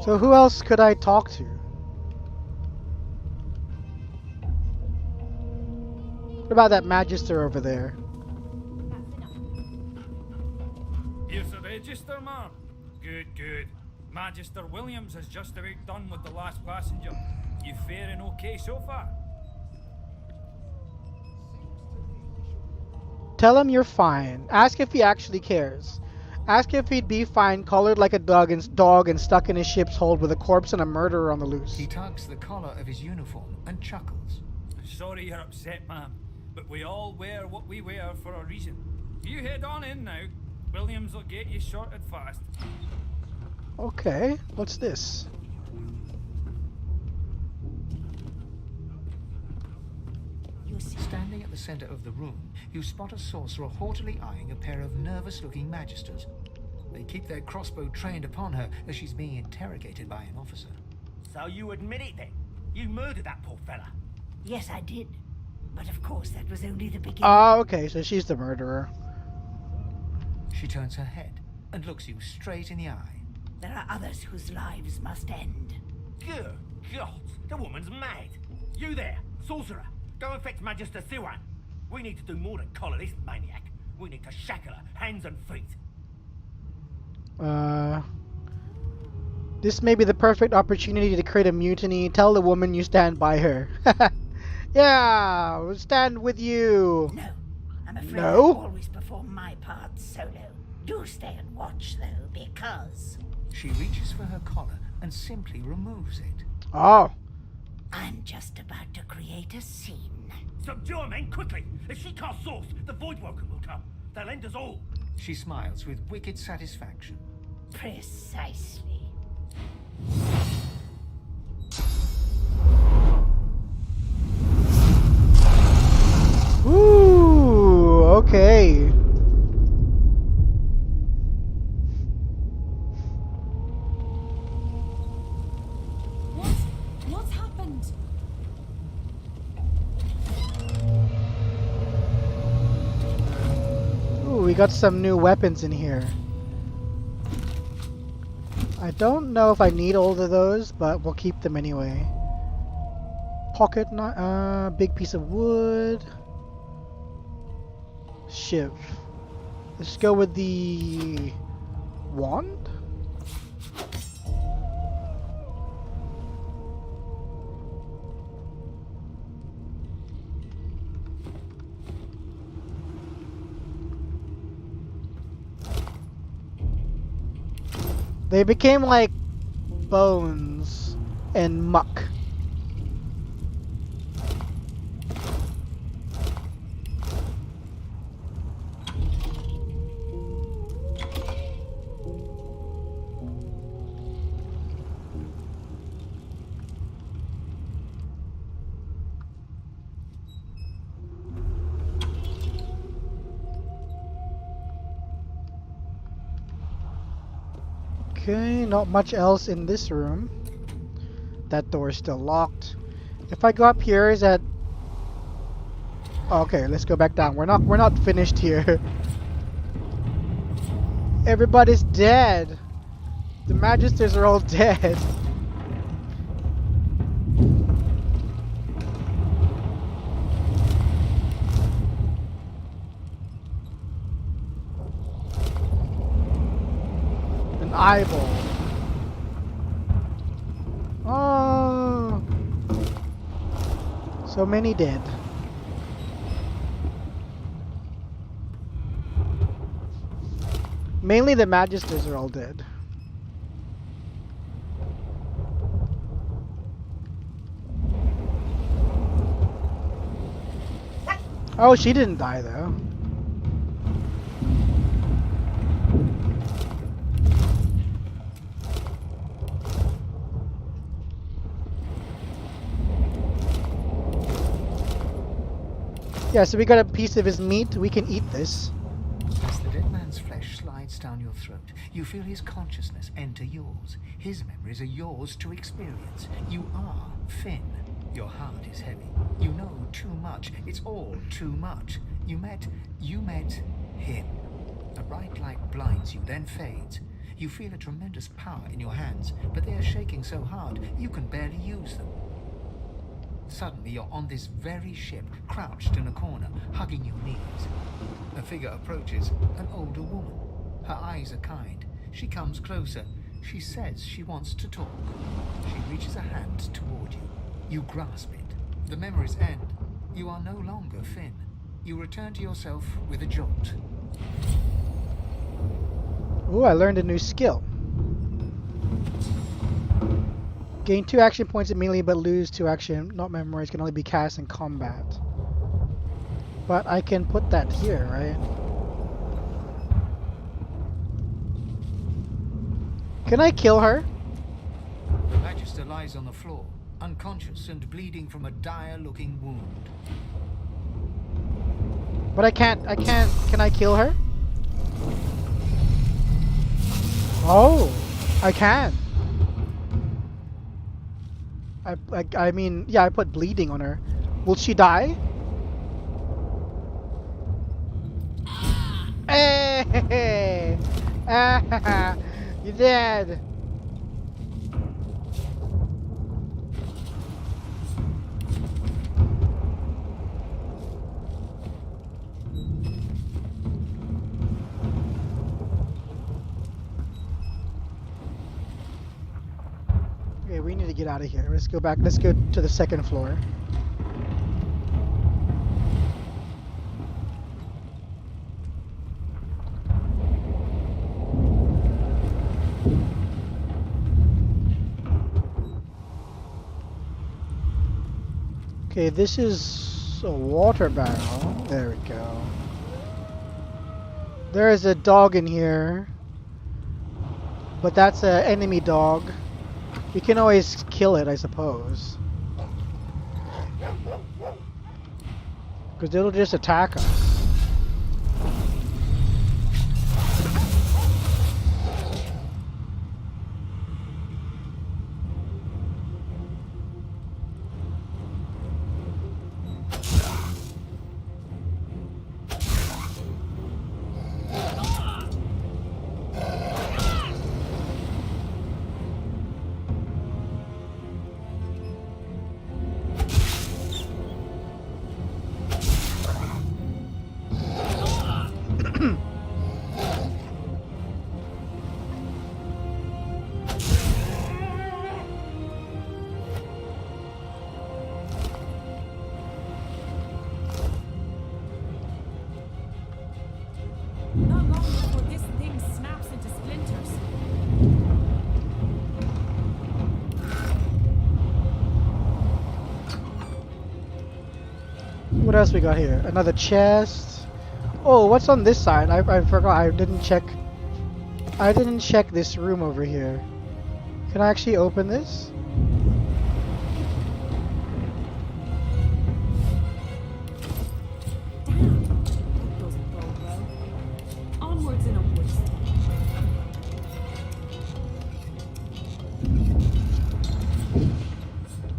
So who else could I talk to? What about that Magister over there? Here's the register, ma'am. Good, good. Magister Williams has just about done with the last passenger. You faring okay so far? Tell him you're fine. Ask if he actually cares. Ask if he'd be fine, collared like a dog and stuck in his ship's hold with a corpse and a murderer on the loose. He tugs the collar of his uniform and chuckles. Sorry you're upset, ma'am, but we all wear what we wear for a reason. You head on in now. Williams will get you sorted fast. Okay, what's this? Standing at the center of the room, you spot a sorcerer haughtily eyeing a pair of nervous-looking magisters. They keep their crossbow trained upon her as she's being interrogated by an officer. So you admit it then? You murdered that poor fella? Yes, I did. But of course, that was only the beginning. Oh, okay, so she's the murderer. She turns her head and looks you straight in the eye. There are others whose lives must end. Good God, the woman's mad. You there, sorcerer, go and fetch Magister Siwan. We need to do more than collar this maniac. We need to shackle her, hands and feet. This may be the perfect opportunity to create a mutiny. Tell the woman you stand by her. Yeah, we'll stand with you. No, I'm afraid No? I always perform my part solo. Do stay and watch, though, because... She reaches for her collar and simply removes it. Oh. I'm just about to create a scene. Subdue her, men, quickly! If she casts source, the Voidwoken will come. They'll end us all. She smiles with wicked satisfaction. Precisely. Ooh, okay. What's happened? Ooh, we got some new weapons in here. I don't know if I need all of those, but we'll keep them anyway. Pocket knife, big piece of wood. Shiv. Let's go with the wand. They became like bones and muck. Okay, not much else in this room. That door is still locked. If I go up here, is that... Okay, let's go back down. We're not finished here. Everybody's dead. The Magisters are all dead. An eyeball. Oh. So many dead. Mainly the Magisters are all dead. Oh, she didn't die though. Yeah, so we got a piece of his meat. We can eat this. As the dead man's flesh slides down your throat, you feel his consciousness enter yours. His memories are yours to experience. You are Finn. Your heart is heavy. You know too much. It's all too much. You met him. A bright light blinds you, then fades. You feel a tremendous power in your hands, but they are shaking so hard you can barely use them. Suddenly you're on this very ship, crouched in a corner, hugging your knees. A figure approaches, an older woman. Her eyes are kind. She comes closer. She says she wants to talk. She reaches a hand toward you. You grasp it. The memories end. You are no longer Finn. You return to yourself with a jolt. Ooh, I learned a new skill. Gain 2 action points immediately, but lose 2 action, not memories, can only be cast in combat. But I can put that here, right? Can I kill her? The Magister lies on the floor, unconscious and bleeding from a dire-looking wound. But I can't, can I kill her? Oh, I can. I mean, yeah, I put bleeding on her. Will she die? Hey! You're dead! Okay, we need to get out of here. Let's go back. Let's go to the second floor. Okay, this is a water barrel. There we go. There is a dog in here, but that's an enemy dog. We can always kill it, I suppose. Because it'll just attack us. Not long before this thing snaps into splinters. What else we got here? Another chest. Oh, what's on this side? I forgot. I didn't check. I didn't check this room over here. Can I actually open this? Onwards and upwards.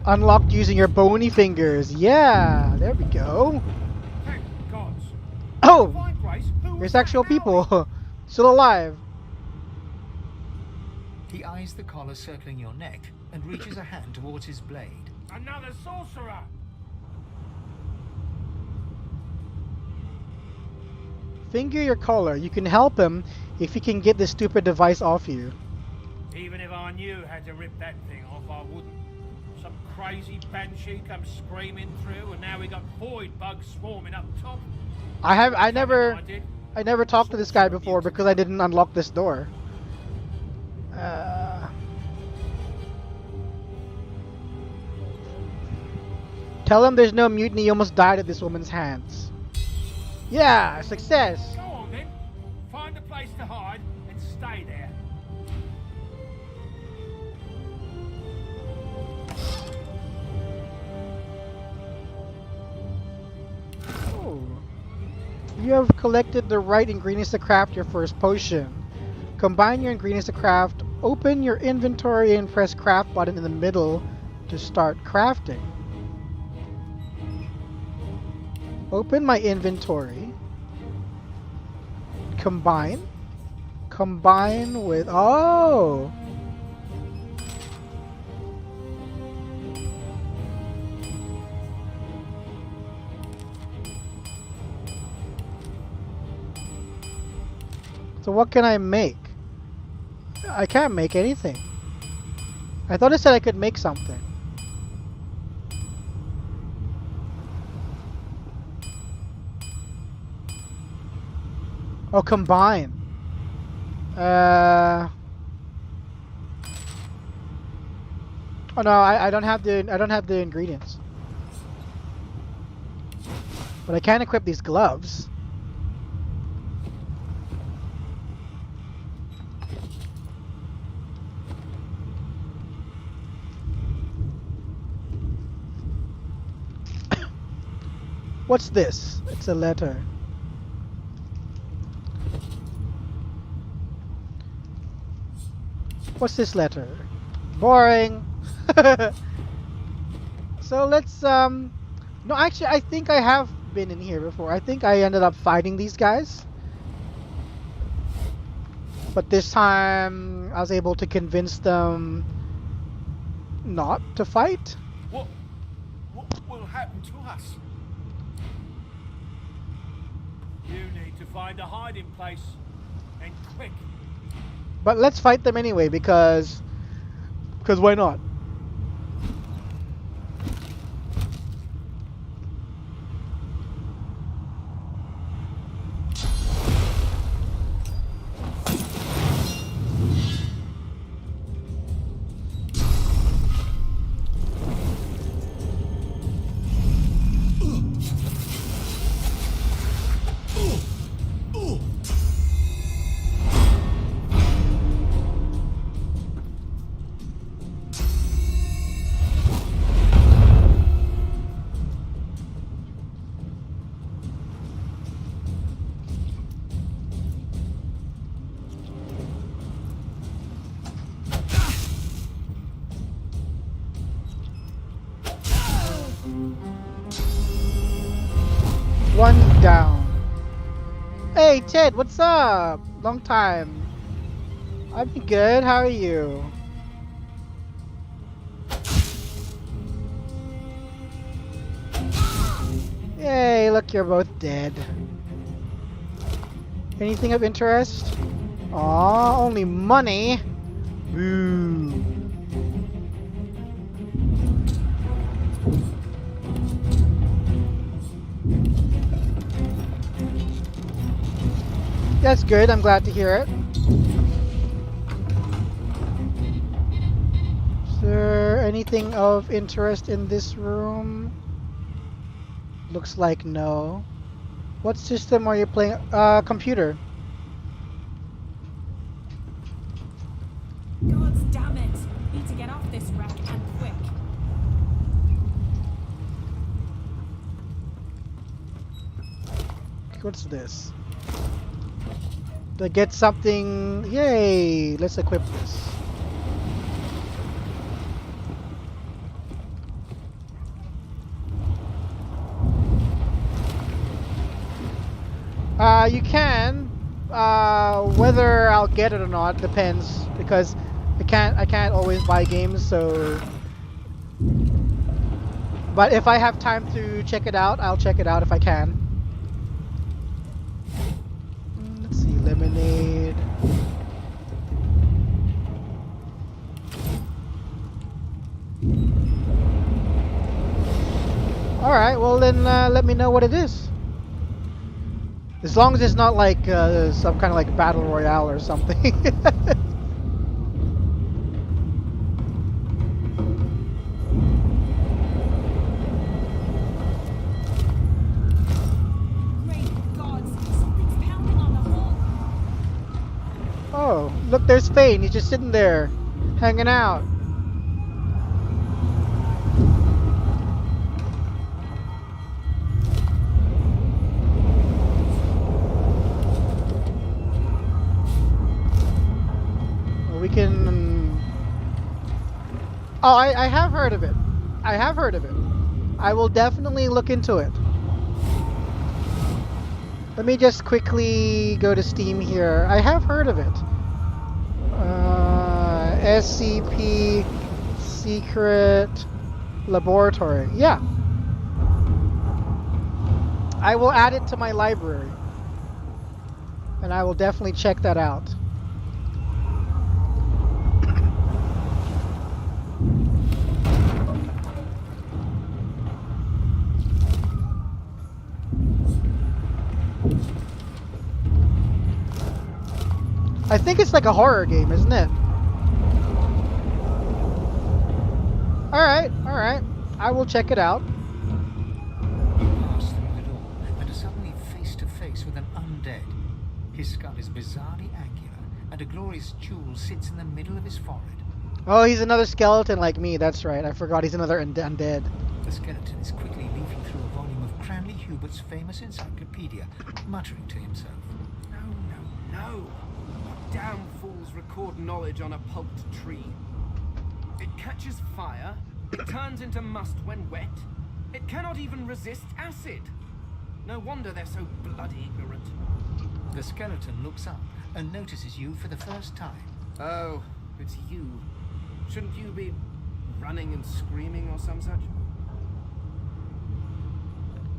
Unlocked using your bony fingers. Yeah, there we go. Thank gods. Oh, Fine, Grace. Who was there's that actual now? people still alive. He eyes the collar circling your neck and reaches a hand towards his blade. Another sorcerer. Finger your collar. You can help him if he can get this stupid device off you. Even if I knew how to rip that thing off, I wouldn't. Some crazy banshee comes screaming through, and now we got void bugs swarming up top. I never. I did. I never talked to this guy before because I didn't unlock this door. Tell him there's no mutiny. He almost died at this woman's hands. Yeah, success. Go on then. Find a place to hide and stay there. Oh. You have collected the right ingredients to craft your first potion. Combine your ingredients to craft. Open your inventory and press craft button in the middle to start crafting. Open my inventory. Combine. Combine with... Oh! So what can I make? I can't make anything. I thought it said I could make something. Oh, combine. Oh no, I don't have the ingredients. But I can equip these gloves. What's this? It's a letter. What's this letter? Boring. So let's no, actually I think I have been in here before. I think I ended up fighting these guys. But this time I was able to convince them not to fight. What will happen to us? You need to find a hiding place, and quick. But let's fight them anyway because why not? One down. Hey Ted, what's up? Long time. I've been good. How are you? Yay, look, you're both dead. Anything of interest? Aw, only money. Boo. That's good, I'm glad to hear it. Is there anything of interest in this room? Looks like no. What system are you playing? Computer. God damn it! Need to get off this wreck and quick. What's this? To get something. Yay! Let's equip this. You can. Whether I'll get it or not depends, because I can't always buy games, so. But if I have time to check it out, I'll check it out if I can. Let's see, lemonade. All right, well then let me know what it is. As long as it's not like some kind of like battle royale or something. Great gods, something's pounding on the wall. Oh, look, there's Fane. He's just sitting there, hanging out. We can... Oh, I have heard of it. I have heard of it. I will definitely look into it. Let me just quickly go to Steam here. I have heard of it. SCP Secret Laboratory. Yeah. I will add it to my library. And I will definitely check that out. I think it's like a horror game, isn't it? Alright, alright. I will check it out. You pass through the door and are suddenly face to face with an undead. His skull is bizarrely angular, and a glorious jewel sits in the middle of his forehead. Oh, he's another skeleton like me. That's right. I forgot he's another undead. The skeleton is quickly leafing through a volume of Cranley Hubert's famous encyclopedia, muttering to himself. No. Damn fools record knowledge on a pulped tree. It catches fire, it turns into must when wet, it cannot even resist acid. No wonder they're so bloody ignorant. The skeleton looks up and notices you for the first time. Oh, it's you. Shouldn't you be running and screaming or some such?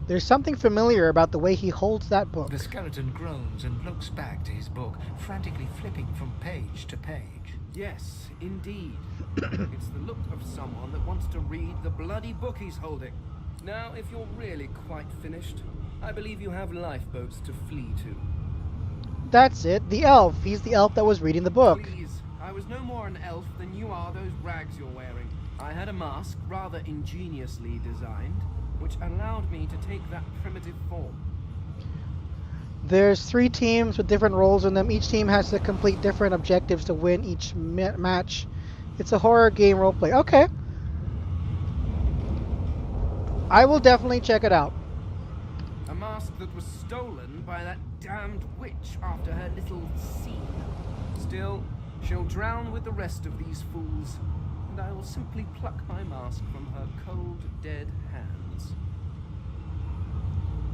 There's something familiar about the way he holds that book. The skeleton groans and looks back to his book, frantically flipping from page to page. Yes, indeed. It's the look of someone that wants to read the bloody book he's holding. Now, if you're really quite finished, I believe you have lifeboats to flee to. That's it. The elf. He's the elf that was reading the book. Please, I was no more an elf than you are those rags you're wearing. I had a mask, rather ingeniously designed, which allowed me to take that primitive form. There's 3 teams with different roles in them. Each team has to complete different objectives to win each match. It's a horror game roleplay. Okay. I will definitely check it out. A mask that was stolen by that damned witch after her little scene. Still, she'll drown with the rest of these fools, and I will simply pluck my mask from her cold, dead hands.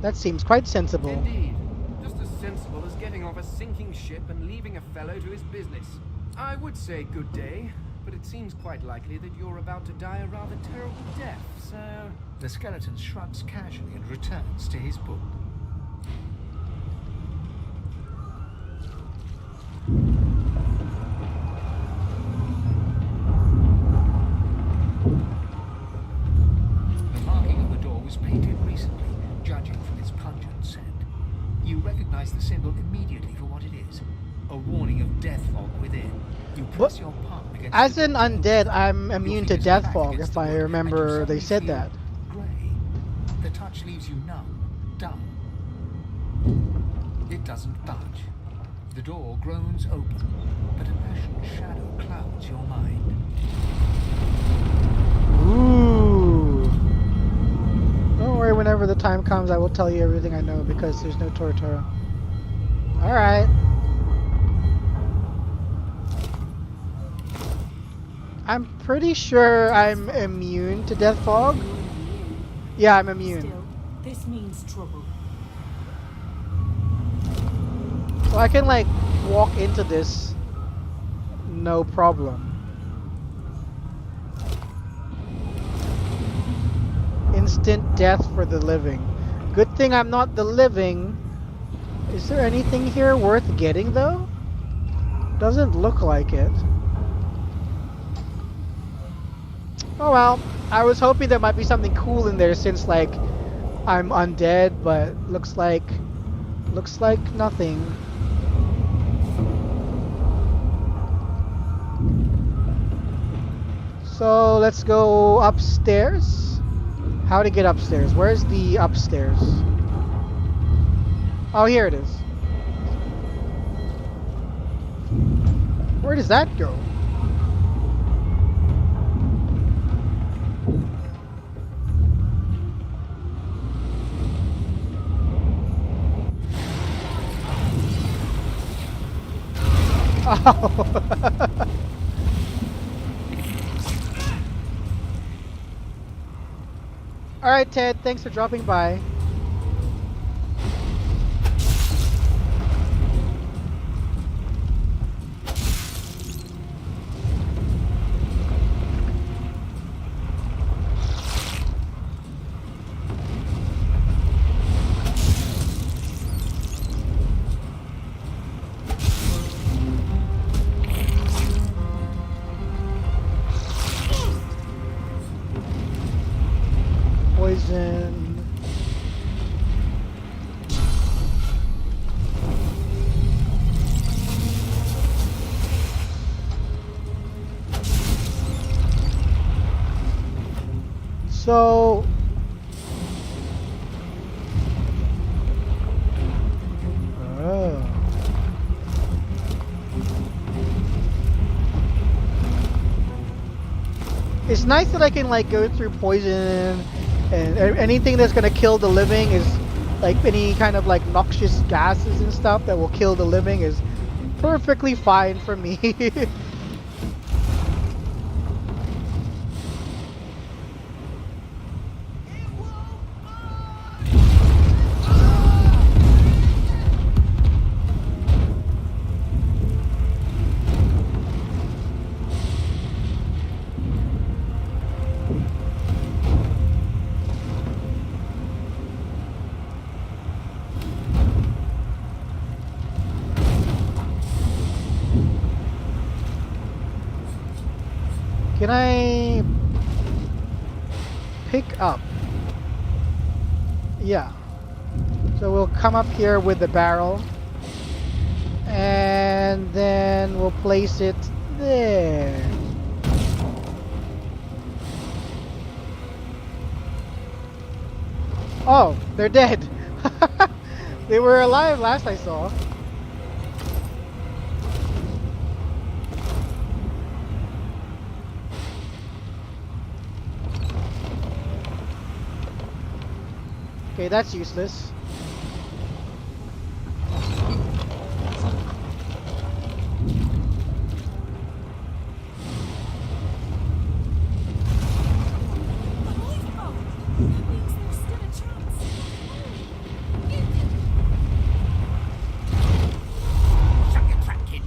That seems quite sensible. Indeed. Just as sensible as getting off a sinking ship and leaving a fellow to his business. I would say good day, but it seems quite likely that you're about to die a rather terrible death, so... The skeleton shrugs casually and returns to his book. The marking on the door was painted recently, judging from its pungent scent. You recognize the symbol immediately for what it is. A warning of death fog within. You press your palm against As the an door. undead, I'm immune to fingers death crack fog, against if the I wood, remember and you they said suddenly that. feel grey. The touch leaves you numb, dumb. It doesn't budge. The door groans open, but an ashen shadow clouds your mind. Ooh. Don't worry, whenever the time comes, I will tell you everything I know because there's no Tortora. Alright. I'm pretty sure I'm immune to death fog. Yeah, I'm immune. Still, this means trouble. So I can like walk into this no problem. Instant death for the living. Good thing I'm not the living. Is there anything here worth getting though? Doesn't look like it. Oh well, I was hoping there might be something cool in there since like I'm undead, but looks like Looks like nothing. So let's go upstairs. How to get upstairs? Where's the upstairs? Oh, here it is. Where does that go? Oh. Alright, Ted, thanks for dropping by. Poison. So oh. It's nice that I can like go through poison and anything that's gonna kill the living is like any kind of like noxious gases and stuff that will kill the living is perfectly fine for me. Can I pick up? Yeah. So we'll come up here with the barrel and then we'll place it there. Oh, they're dead. They were alive last I saw. Okay, that's useless. Shut your trap, kid.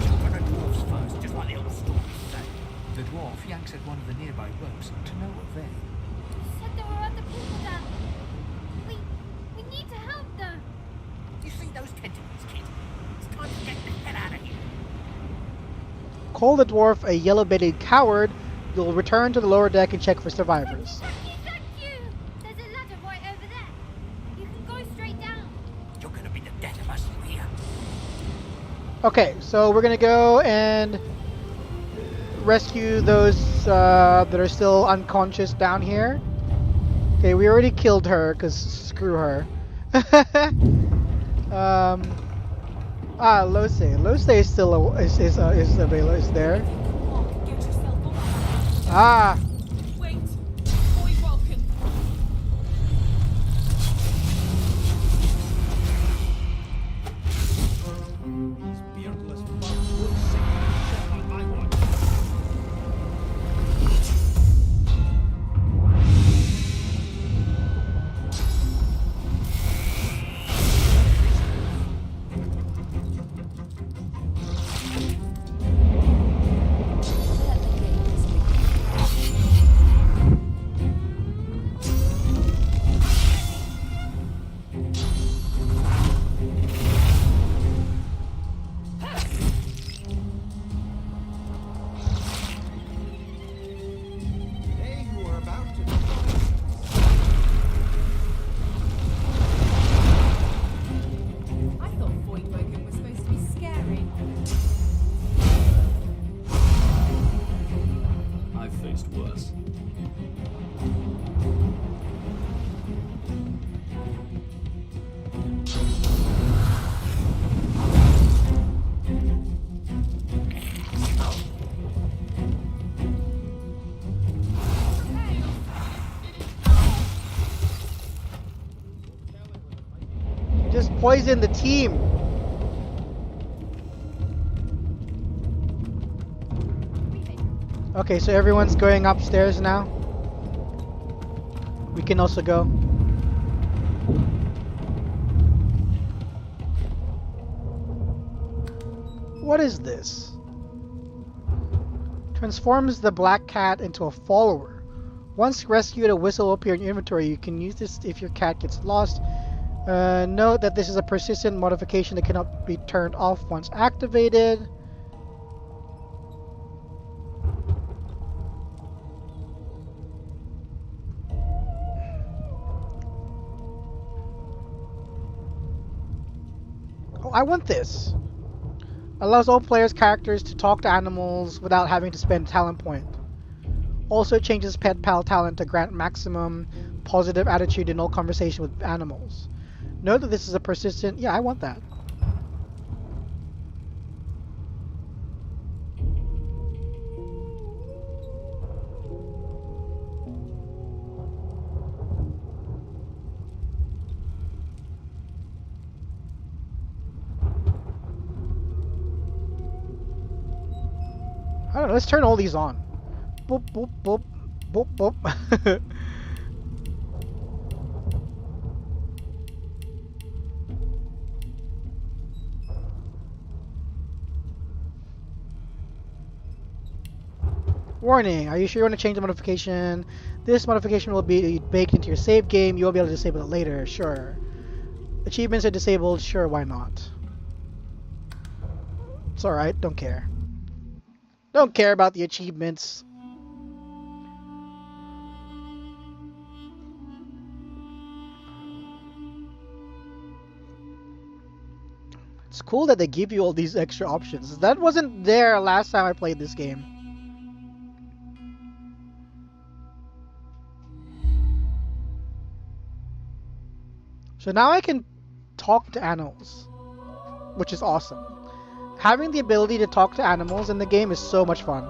Children are dwarfs first, just like the old stories say. The dwarf yanks at one of the nearby ropes to no avail. Said there were other people there. We need to help them. You see those tentacles, kid? It's time to get the hell out of here. Call the dwarf a yellow-bellied coward. You'll return to the lower deck and check for survivors. Thank you. There's a ladder right over there. You can go straight down. You're gonna be the death of us here. Okay, so we're gonna go and rescue those that are still unconscious down here. Okay, we already killed her because screw her. Lose. Lose is still available. Is there? Ah. Wait. Boy Vulcan. These beardless bugs will sing and I want. poisoned the team. Okay, so everyone's going upstairs now. We can also go. What is this? Transforms the black cat into a follower. Once rescued, a whistle will appear in your inventory. You can use this if your cat gets lost. Note that this is a persistent modification that cannot be turned off once activated. Oh, I want this. Allows all players' characters to talk to animals without having to spend talent point. Also changes pet pal talent to grant maximum positive attitude in all conversation with animals. Note that this is a persistent... Yeah, I want that. I don't know, let's turn all these on. Boop, boop, boop, boop, boop. Warning, are you sure you want to change the modification? This modification will be baked into your save game. You will be able to disable it later, sure. Achievements are disabled, sure, why not? It's alright, don't care. Don't care about the achievements. It's cool that they give you all these extra options. That wasn't there last time I played this game. So now I can talk to animals, which is awesome. Having the ability to talk to animals in the game is so much fun.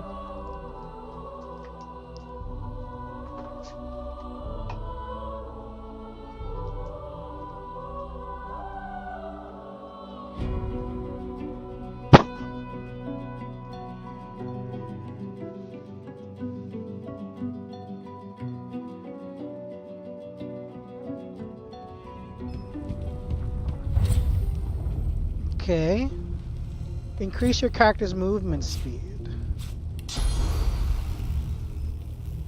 Okay. Increase your character's movement speed.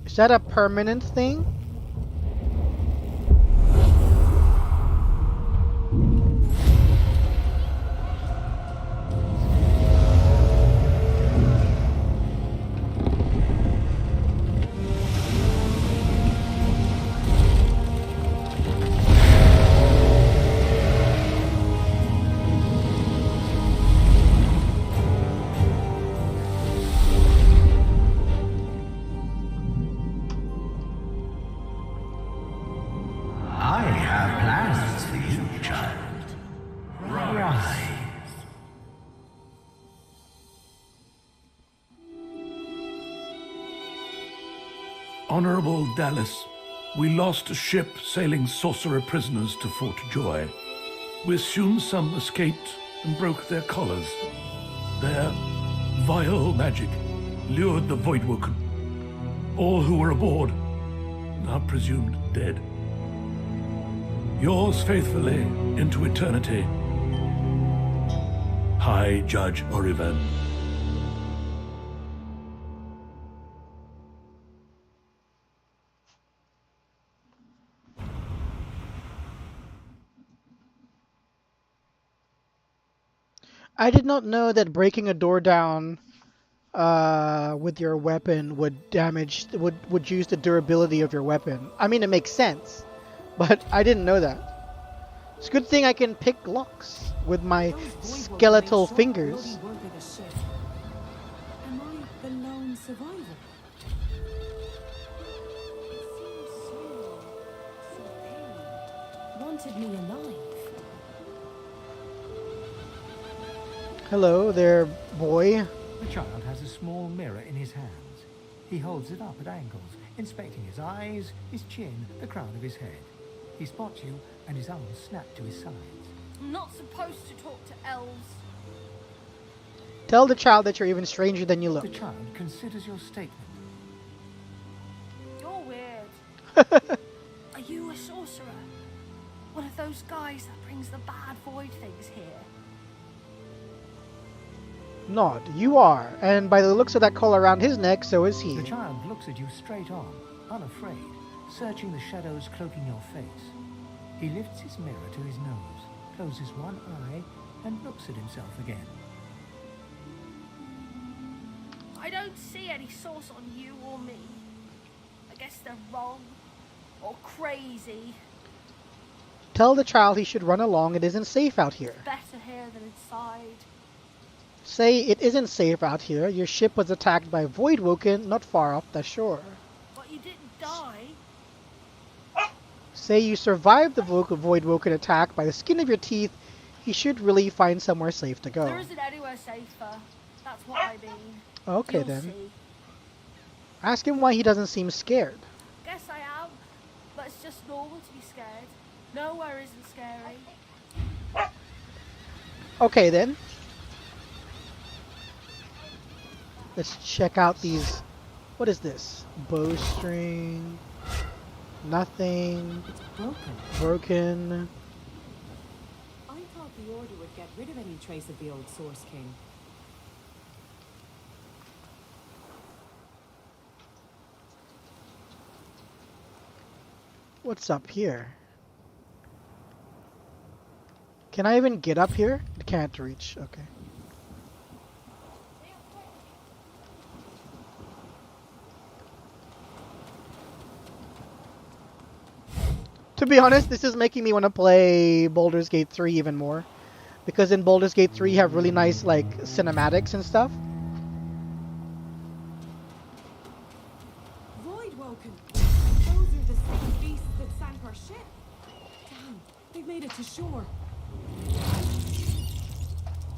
Is that a permanent thing? Honorable Dallas, we lost a ship sailing sorcerer prisoners to Fort Joy. We assume some escaped and broke their collars. Their vile magic lured the Voidwoken. All who were aboard are presumed dead. Yours faithfully into eternity, High Judge Oriven. I did not know that breaking a door down with your weapon would would use the durability of your weapon. I mean, it makes sense, but I didn't know that. It's a good thing I can pick locks with my skeletal fingers. Am I the lone survivor? Wanted me alive. Hello there, boy. The child has a small mirror in his hands. He holds it up at angles, inspecting his eyes, his chin, the crown of his head. He spots you, and his arms snap to his sides. I'm not supposed to talk to elves. Tell the child that you're even stranger than you look. The child considers your statement. You're weird. Are you a sorcerer? One of those guys that brings the bad void things here? Nod. You are. And by the looks of that collar around his neck, so is he. The child looks at you straight on, unafraid, searching the shadows cloaking your face. He lifts his mirror to his nose, closes one eye, and looks at himself again. I don't see any source on you or me. I guess they're wrong. Or crazy. Tell the child he should run along. It isn't safe out here. It's better here than inside. Say it isn't safe out here. Your ship was attacked by Voidwoken not far off the shore. But you didn't die. Say you survived the Voidwoken attack by the skin of your teeth. He should really find somewhere safe to go. There isn't anywhere safer. That's what I mean. Okay You'll then. see. Ask him why he doesn't seem scared. Guess I am. But it's just normal to be scared. Nowhere isn't scary. Okay then. Let's check out these. What is this? Bowstring. Nothing. It's broken. Broken. I thought the Order would get rid of any trace of the old Source King. What's up here? Can I even get up here? I can't reach. Okay. To be honest, this is making me want to play Baldur's Gate 3 even more. Because in Baldur's Gate 3 you have really nice like cinematics and stuff. Voidwoken! Those are the same beasts that sank our ship. Damn, they've made it to shore.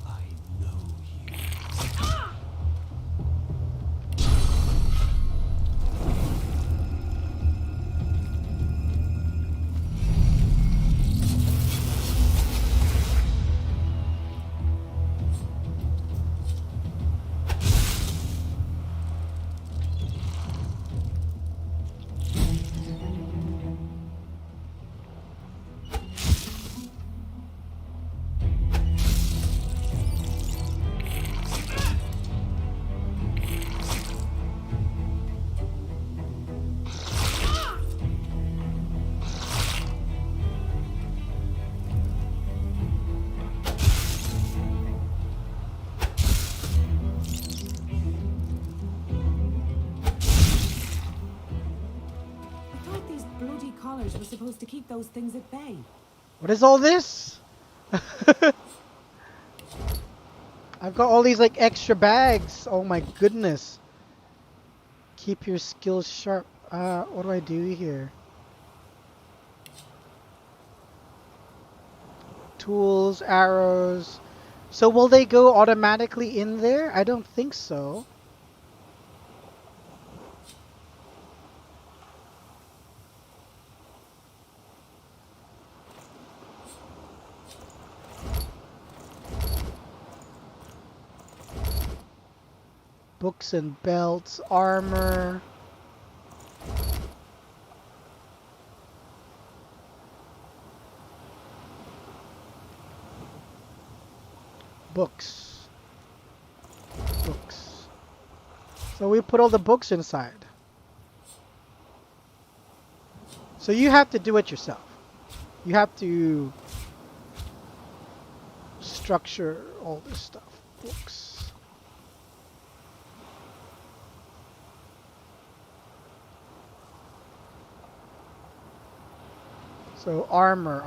I know you. Ah! We're supposed to keep those things at bay. What is all this? I've got all these like extra bags. Oh my goodness. Keep your skills sharp. What do I do here? Tools, arrows. So will they go automatically in there? I don't think so. Books and belts, armor. Books. Books. So we put all the books inside. So you have to do it yourself. You have to structure all this stuff. Books. So armor.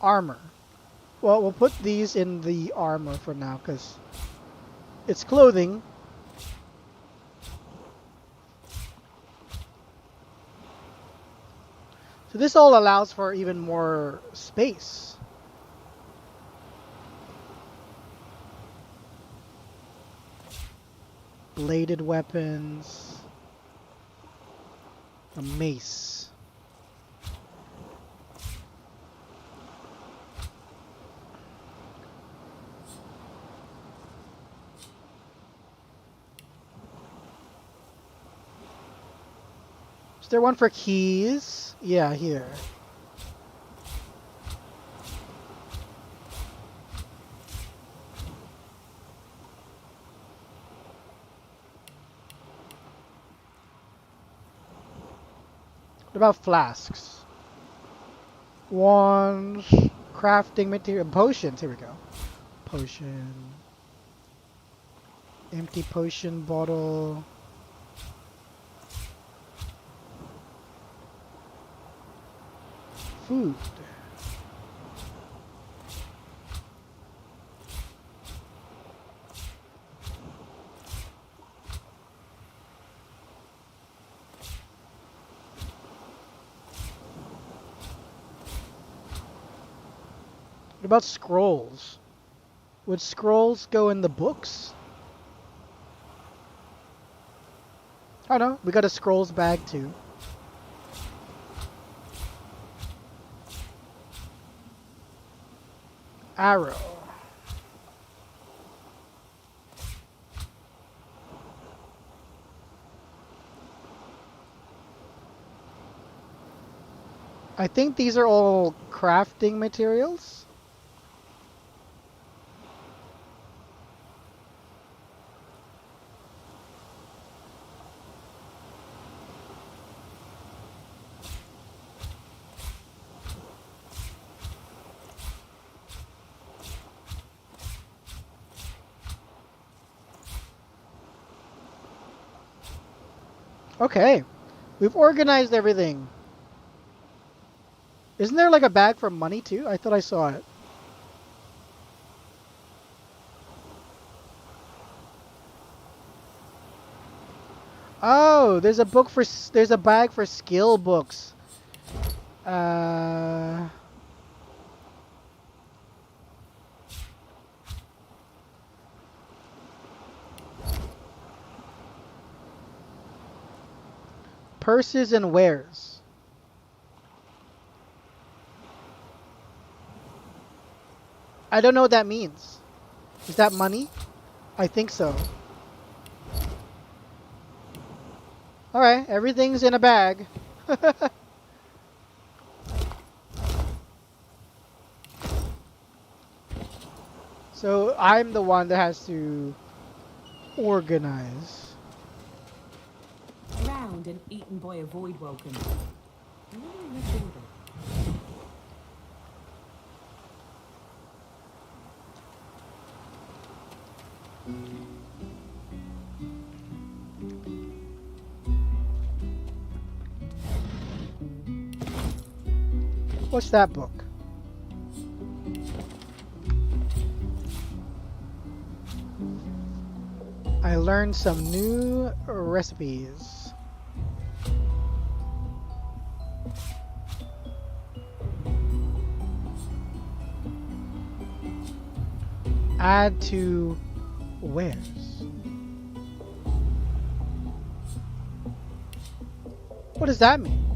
Armor. Well, we'll put these in the armor for now because it's clothing. So this all allows for even more space. bladed weapons, a mace. Is there one for keys? Yeah, here. What about flasks? Wands, crafting material, potions. Here we go. Potion. Empty potion bottle. Food. What about scrolls? Would scrolls go in the books? I don't know. We got a scrolls bag too. Arrow. I think these are all crafting materials. Okay, we've organized everything. Isn't there like a bag for money too? I thought I saw it. Oh, there's a bag for skill books. Purses and wares. I don't know what that means. Is that money? I think so. Alright, everything's in a bag. So I'm the one that has to organize. Drowned and eaten by a void welcome. Let's order. What's that book? I learned some new recipes. Add to wares. What does that mean?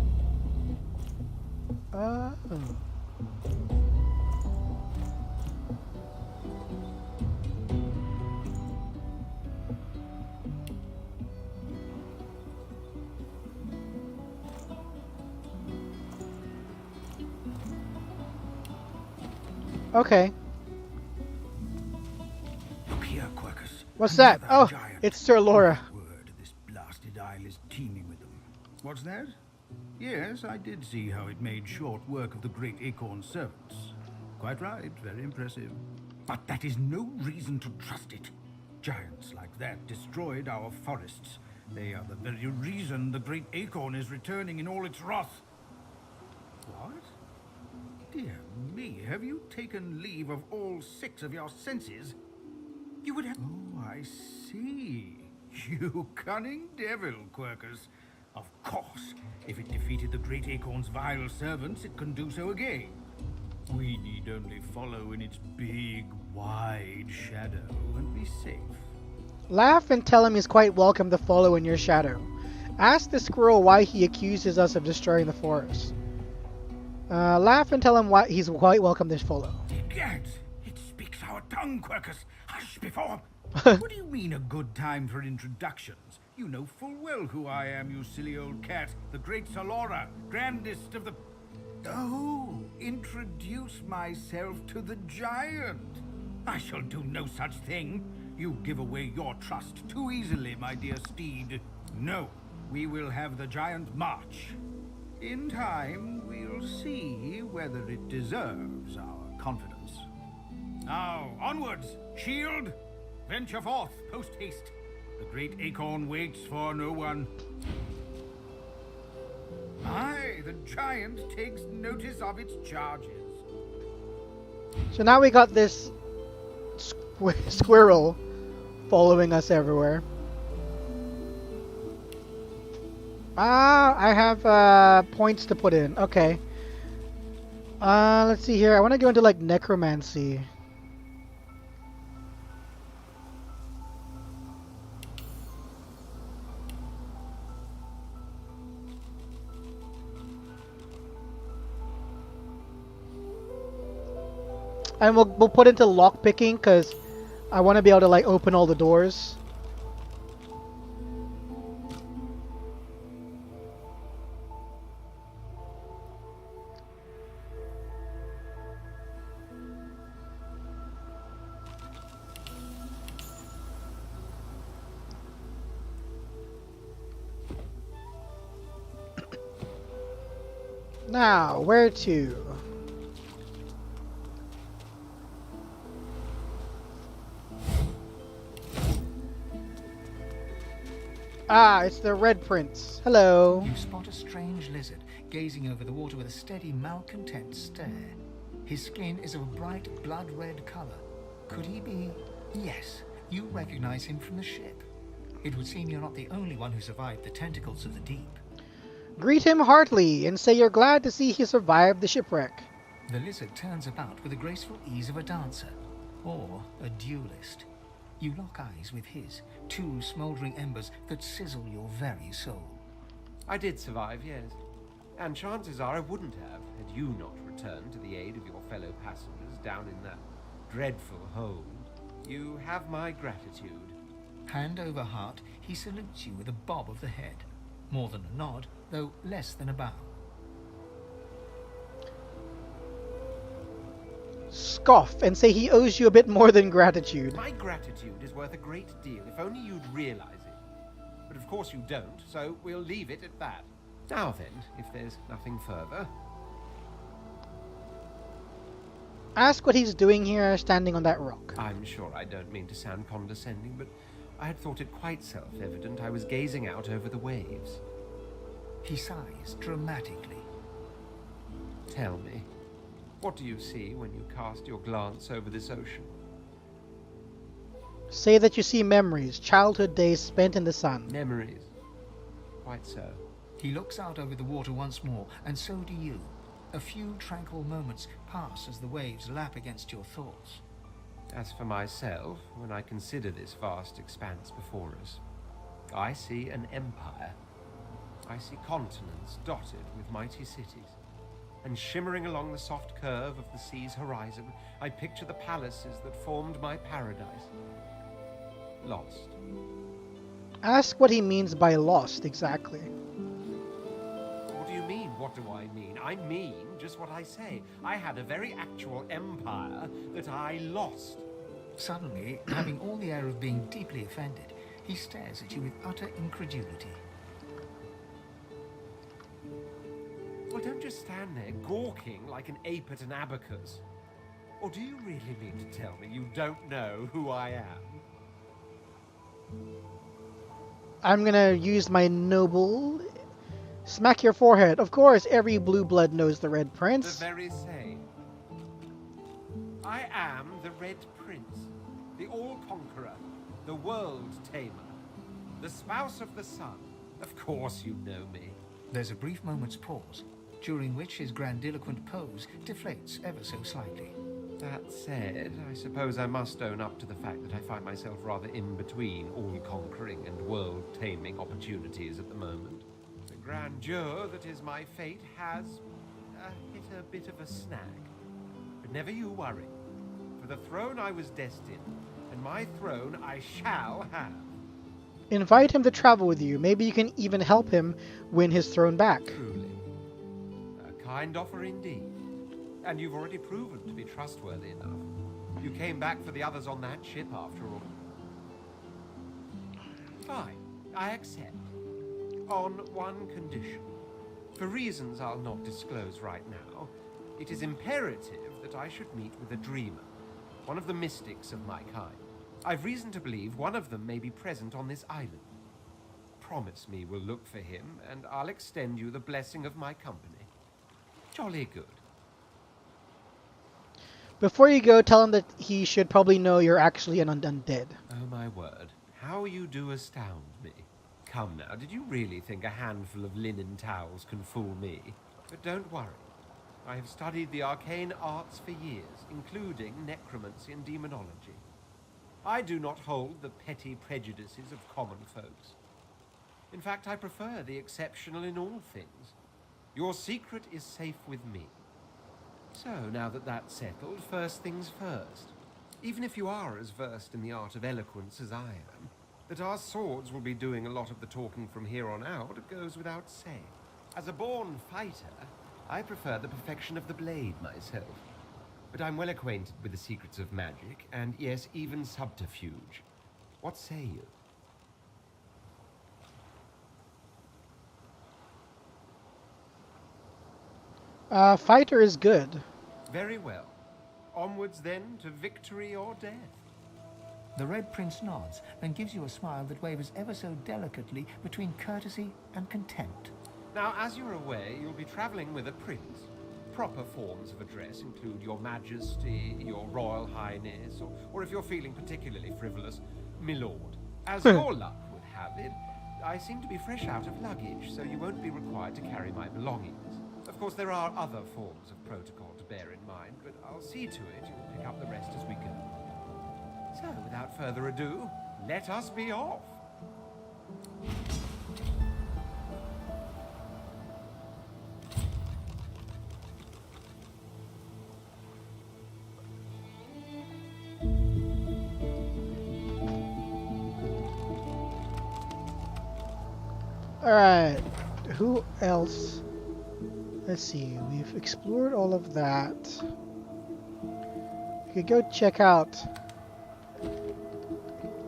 Okay. Look here, Quercus. What's that? Oh, it's Sir Laura. Word, this blasted isle is teeming with them. What's that? Yes, I did see how it made short work of the great acorn servants. Quite right, very impressive. But that is no reason to trust it. Giants like that destroyed our forests. They are the very reason the great acorn is returning in all its wrath. What? Dear me, have you taken leave of all 6 of your senses? You would have... Oh, I see. You cunning devil, Quercus. Of course, if it defeated the great acorn's vile servants, it can do so again. We need only follow in its big, wide shadow and be safe. Laugh and tell him he's quite welcome to follow in your shadow. Ask the squirrel why he accuses us of destroying the forest. Laugh and tell him why he's quite welcome to follow. Gad, it speaks our tongue, Quercus. Hush before. What do you mean a good time for introductions? You know full well who I am, you silly old cat. The great Salora, grandest of the... Oh, introduce myself to the giant. I shall do no such thing. You give away your trust too easily, my dear steed. No, we will have the giant march. In time, we'll see whether it deserves our confidence. Now, onwards, shield! Venture forth, post-haste. The great acorn waits for no one. Aye, the giant takes notice of its charges. So now we got this squirrel following us everywhere. I have points to put in. Okay. Let's see here. I want to go into like necromancy. And we'll put into lock picking because I want to be able to like open all the doors. Now, where to? Ah, it's the Red Prince. Hello. You spot a strange lizard gazing over the water with a steady, malcontent stare. His skin is of a bright, blood-red color. Could he be... Yes, you recognize him from the ship. It would seem you're not the only one who survived the tentacles of the deep. Greet him heartily and say you're glad to see he survived the shipwreck. The lizard turns about with the graceful ease of a dancer, or a duelist. You lock eyes with his, two smouldering embers that sizzle your very soul. I did survive, yes. And chances are I wouldn't have had you not returned to the aid of your fellow passengers down in that dreadful hold. You have my gratitude. Hand over heart, he salutes you with a bob of the head. More than a nod, though less than a bow. Scoff and say he owes you a bit more than gratitude. My gratitude is worth a great deal, if only you'd realize it. But of course you don't, so we'll leave it at that. Now then, if there's nothing further... Ask what he's doing here standing on that rock. I'm sure I don't mean to sound condescending, but I had thought it quite self-evident I was gazing out over the waves. He sighs dramatically. Tell me, what do you see when you cast your glance over this ocean? Say that you see memories, childhood days spent in the sun. Memories. Quite so. He looks out over the water once more, and so do you. A few tranquil moments pass as the waves lap against your thoughts. As for myself, when I consider this vast expanse before us, I see an empire. I see continents dotted with mighty cities. And shimmering along the soft curve of the sea's horizon, I picture the palaces that formed my paradise. Lost. Ask what he means by lost, exactly. What do you mean, what do I mean? I mean just what I say. I had a very actual empire that I lost. Suddenly, having all the air of being deeply offended, he stares at you with utter incredulity. Well, don't just stand there gawking like an ape at an abacus. Or do you really mean to tell me you don't know who I am? I'm gonna use my noble. Smack your forehead. Of course, every blue blood knows the Red Prince. The very same. I am the Red Prince, the All-Conqueror, the World-Tamer, the Spouse of the Sun. Of course you know me. There's a brief moment's pause, during which his grandiloquent pose deflates ever so slightly. That said, I suppose I must own up to the fact that I find myself rather in between all-conquering and world-taming opportunities at the moment. The grandeur that is my fate has hit a bit of a snag. But never you worry. For the throne I was destined, and my throne I shall have. Invite him to travel with you. Maybe you can even help him win his throne back. Truly. A kind offer indeed. And you've already proven to be trustworthy enough. You came back for the others on that ship after all. Fine, I accept. On one condition. For reasons I'll not disclose right now, it is imperative that I should meet with a dreamer, one of the mystics of my kind. I've reason to believe one of them may be present on this island. Promise me we'll look for him, and I'll extend you the blessing of my company. Jolly good. Before you go, tell him that he should probably know you're actually an undead. Oh my word, how you do astound me. Come now, did you really think a handful of linen towels can fool me? But don't worry. I have studied the arcane arts for years, including necromancy and demonology. I do not hold the petty prejudices of common folks. In fact, I prefer the exceptional in all things. Your secret is safe with me. So, now that that's settled, first things first. Even if you are as versed in the art of eloquence as I am, that our swords will be doing a lot of the talking from here on out goes without saying. As a born fighter, I prefer the perfection of the blade myself. But I'm well acquainted with the secrets of magic, and yes, even subterfuge. What say you? Fighter is good. Very well. Onwards then to victory or death. The Red Prince nods and gives you a smile that wavers ever so delicately between courtesy and contempt. Now, as you're aware, you'll be traveling with a prince. Proper forms of address include Your Majesty, Your Royal Highness, or if you're feeling particularly frivolous, Milord. As your luck would have it, I seem to be fresh out of luggage, so you won't be required to carry my belongings. Of course, there are other forms of protocol to bear in mind, but I'll see to it you'll pick up the rest as we go. So, without further ado, let us be off. Alright, who else? Let's see, we've explored all of that. We could go check out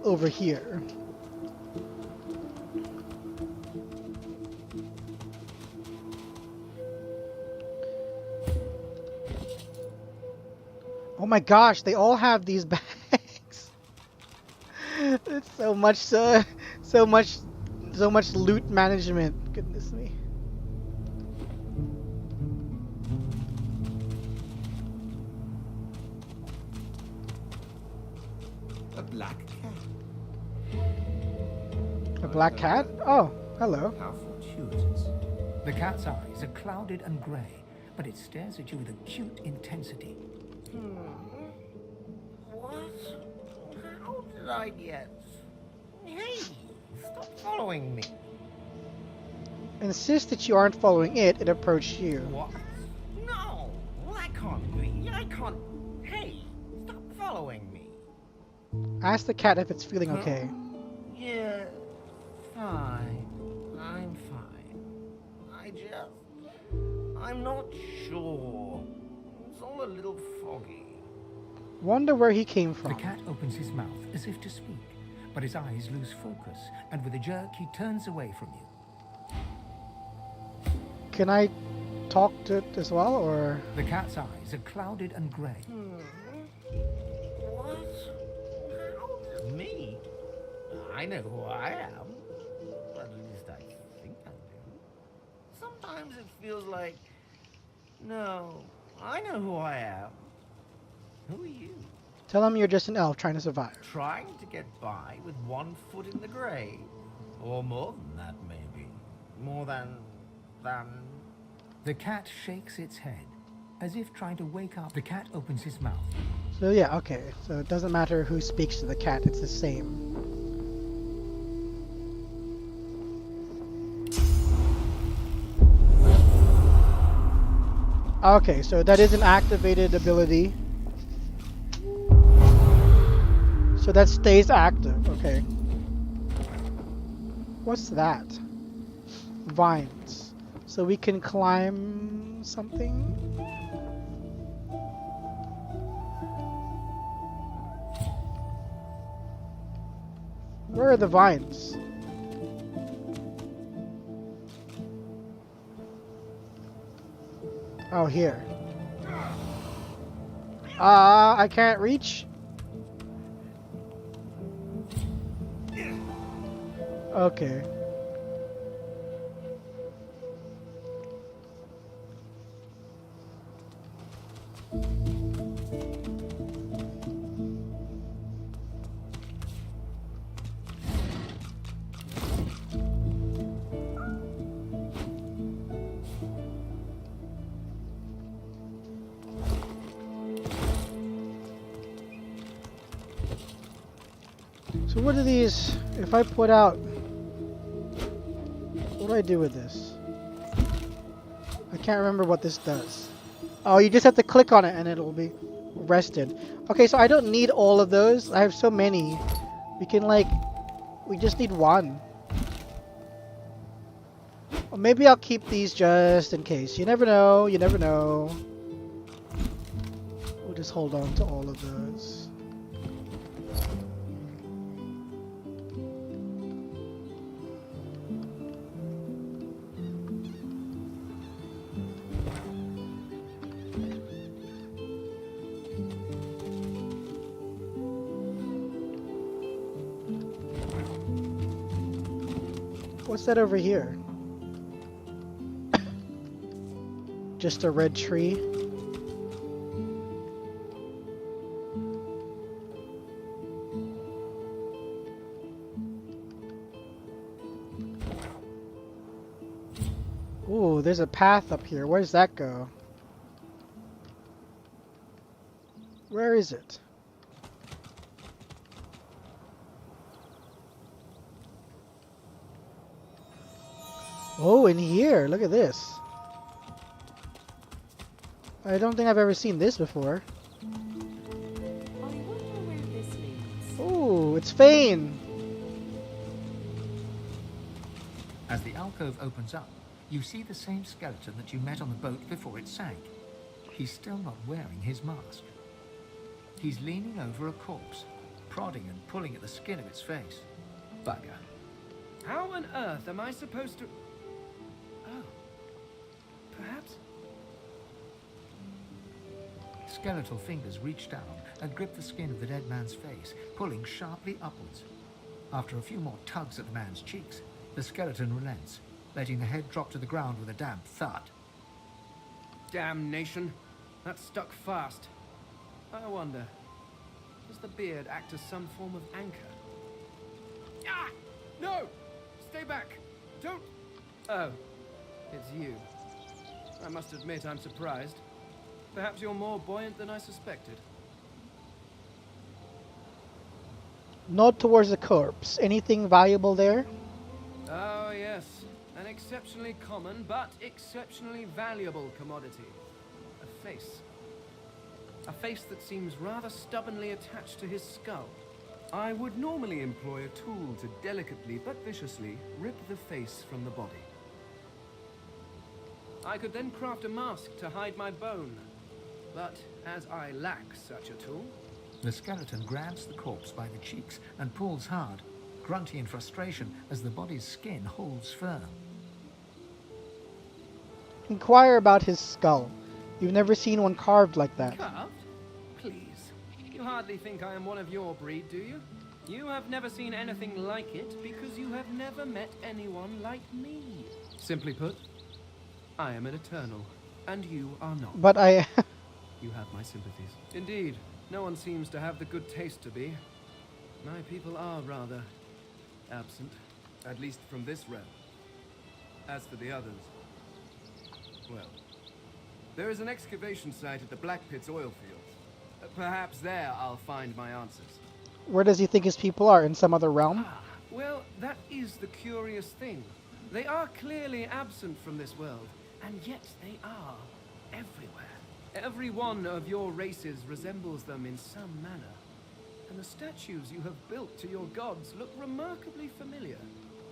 over here. Oh my gosh, they all have these bags. It's so much loot management. Goodness me. A black cat. A black cat? Oh, hello. How fortuitous. The cat's eyes are clouded and grey, but it stares at you with acute intensity. What? How did I get... Hey, stop following me. Insist that you aren't following it, it approached you. What? No, that can't be. I can't... Hey, stop following me. Ask the cat if it's feeling okay. Yeah, fine. I'm fine. I'm not sure. It's all a little foggy. Wonder where he came from. The cat opens his mouth as if to speak, but his eyes lose focus, and with a jerk he turns away from you. Can I talk to it as well, or...? The cat's eyes are clouded and grey. What? Me? I know who I am. At least I think I do. Sometimes it feels like... No, I know who I am. Who are you? Tell him you're just an elf trying to survive. Trying to get by with 1 foot in the grave. Or more than that, maybe. More than... The cat shakes its head. as if trying to wake up. The cat opens his mouth. So yeah, okay. So it doesn't matter who speaks to the cat, it's the same. Okay, so that is an activated ability. So that stays active, okay. What's that? Vines. So we can climb something? Where are the vines? Oh, here. I can't reach. Okay. So what are these, if I put out, what do I do with this? I can't remember what this does. Oh, you just have to click on it and it'll be rested. Okay, so I don't need all of those. I have so many. We can we just need one. Or maybe I'll keep these just in case. You never know, you never know. We'll just hold on to all of those. What's that over here? Just a red tree. Ooh, there's a path up here. Where does that go? Where is it? Oh, in here. Look at this. I don't think I've ever seen this before. I wonder where this leads. Ooh, it's Fane. As the alcove opens up, you see the same skeleton that you met on the boat before it sank. He's still not wearing his mask. He's leaning over a corpse, prodding and pulling at the skin of its face. Bugger. How on earth am I supposed to... Oh. Perhaps... Skeletal fingers reach down and grip the skin of the dead man's face, pulling sharply upwards. After a few more tugs at the man's cheeks, the skeleton relents, letting the head drop to the ground with a damp thud. Damnation. That stuck fast. I wonder, does the beard act as some form of anchor? Ah! No! Stay back! Don't... Oh, it's you. I must admit I'm surprised. Perhaps you're more buoyant than I suspected. Nod towards the corpse. Anything valuable there? Oh, yes. An exceptionally common, but exceptionally valuable commodity. A face. A face that seems rather stubbornly attached to his skull. I would normally employ a tool to delicately but viciously rip the face from the body. I could then craft a mask to hide my bone. But as I lack such a tool... The skeleton grabs the corpse by the cheeks and pulls hard, grunting in frustration as the body's skin holds firm. Inquire about his skull. You've never seen one carved like that. Carved? Please. You hardly think I am one of your breed, do you? You have never seen anything like it because you have never met anyone like me. Simply put, I am an eternal, and you are not. But I... You have my sympathies. Indeed, no one seems to have the good taste to be. My people are rather absent, at least from this realm. As for the others, well, There is an excavation site at the Black Pits oil fields. Perhaps there I'll find my answers. Where does he think his people are? In some other realm? Well, that is the curious thing. They are clearly absent from this world, and yet they are everywhere. Every one of your races resembles them in some manner. And the statues you have built to your gods look remarkably familiar.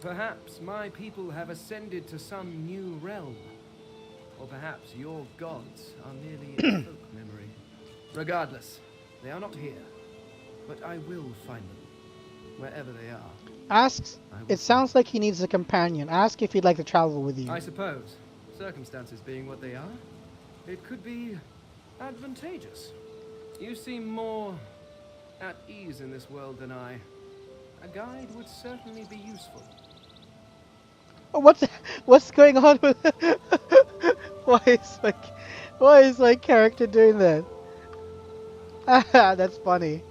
Perhaps my people have ascended to some new realm. Or perhaps your gods are merely a folk memory. Regardless, they are not here. But I will find them, wherever they are. Asks. It sounds like he needs a companion. Ask if he'd like to travel with you. I suppose, circumstances being what they are, it could be advantageous. You seem more at ease in this world than I. A guide would certainly be useful. What's going on with why is my character doing that? That's funny.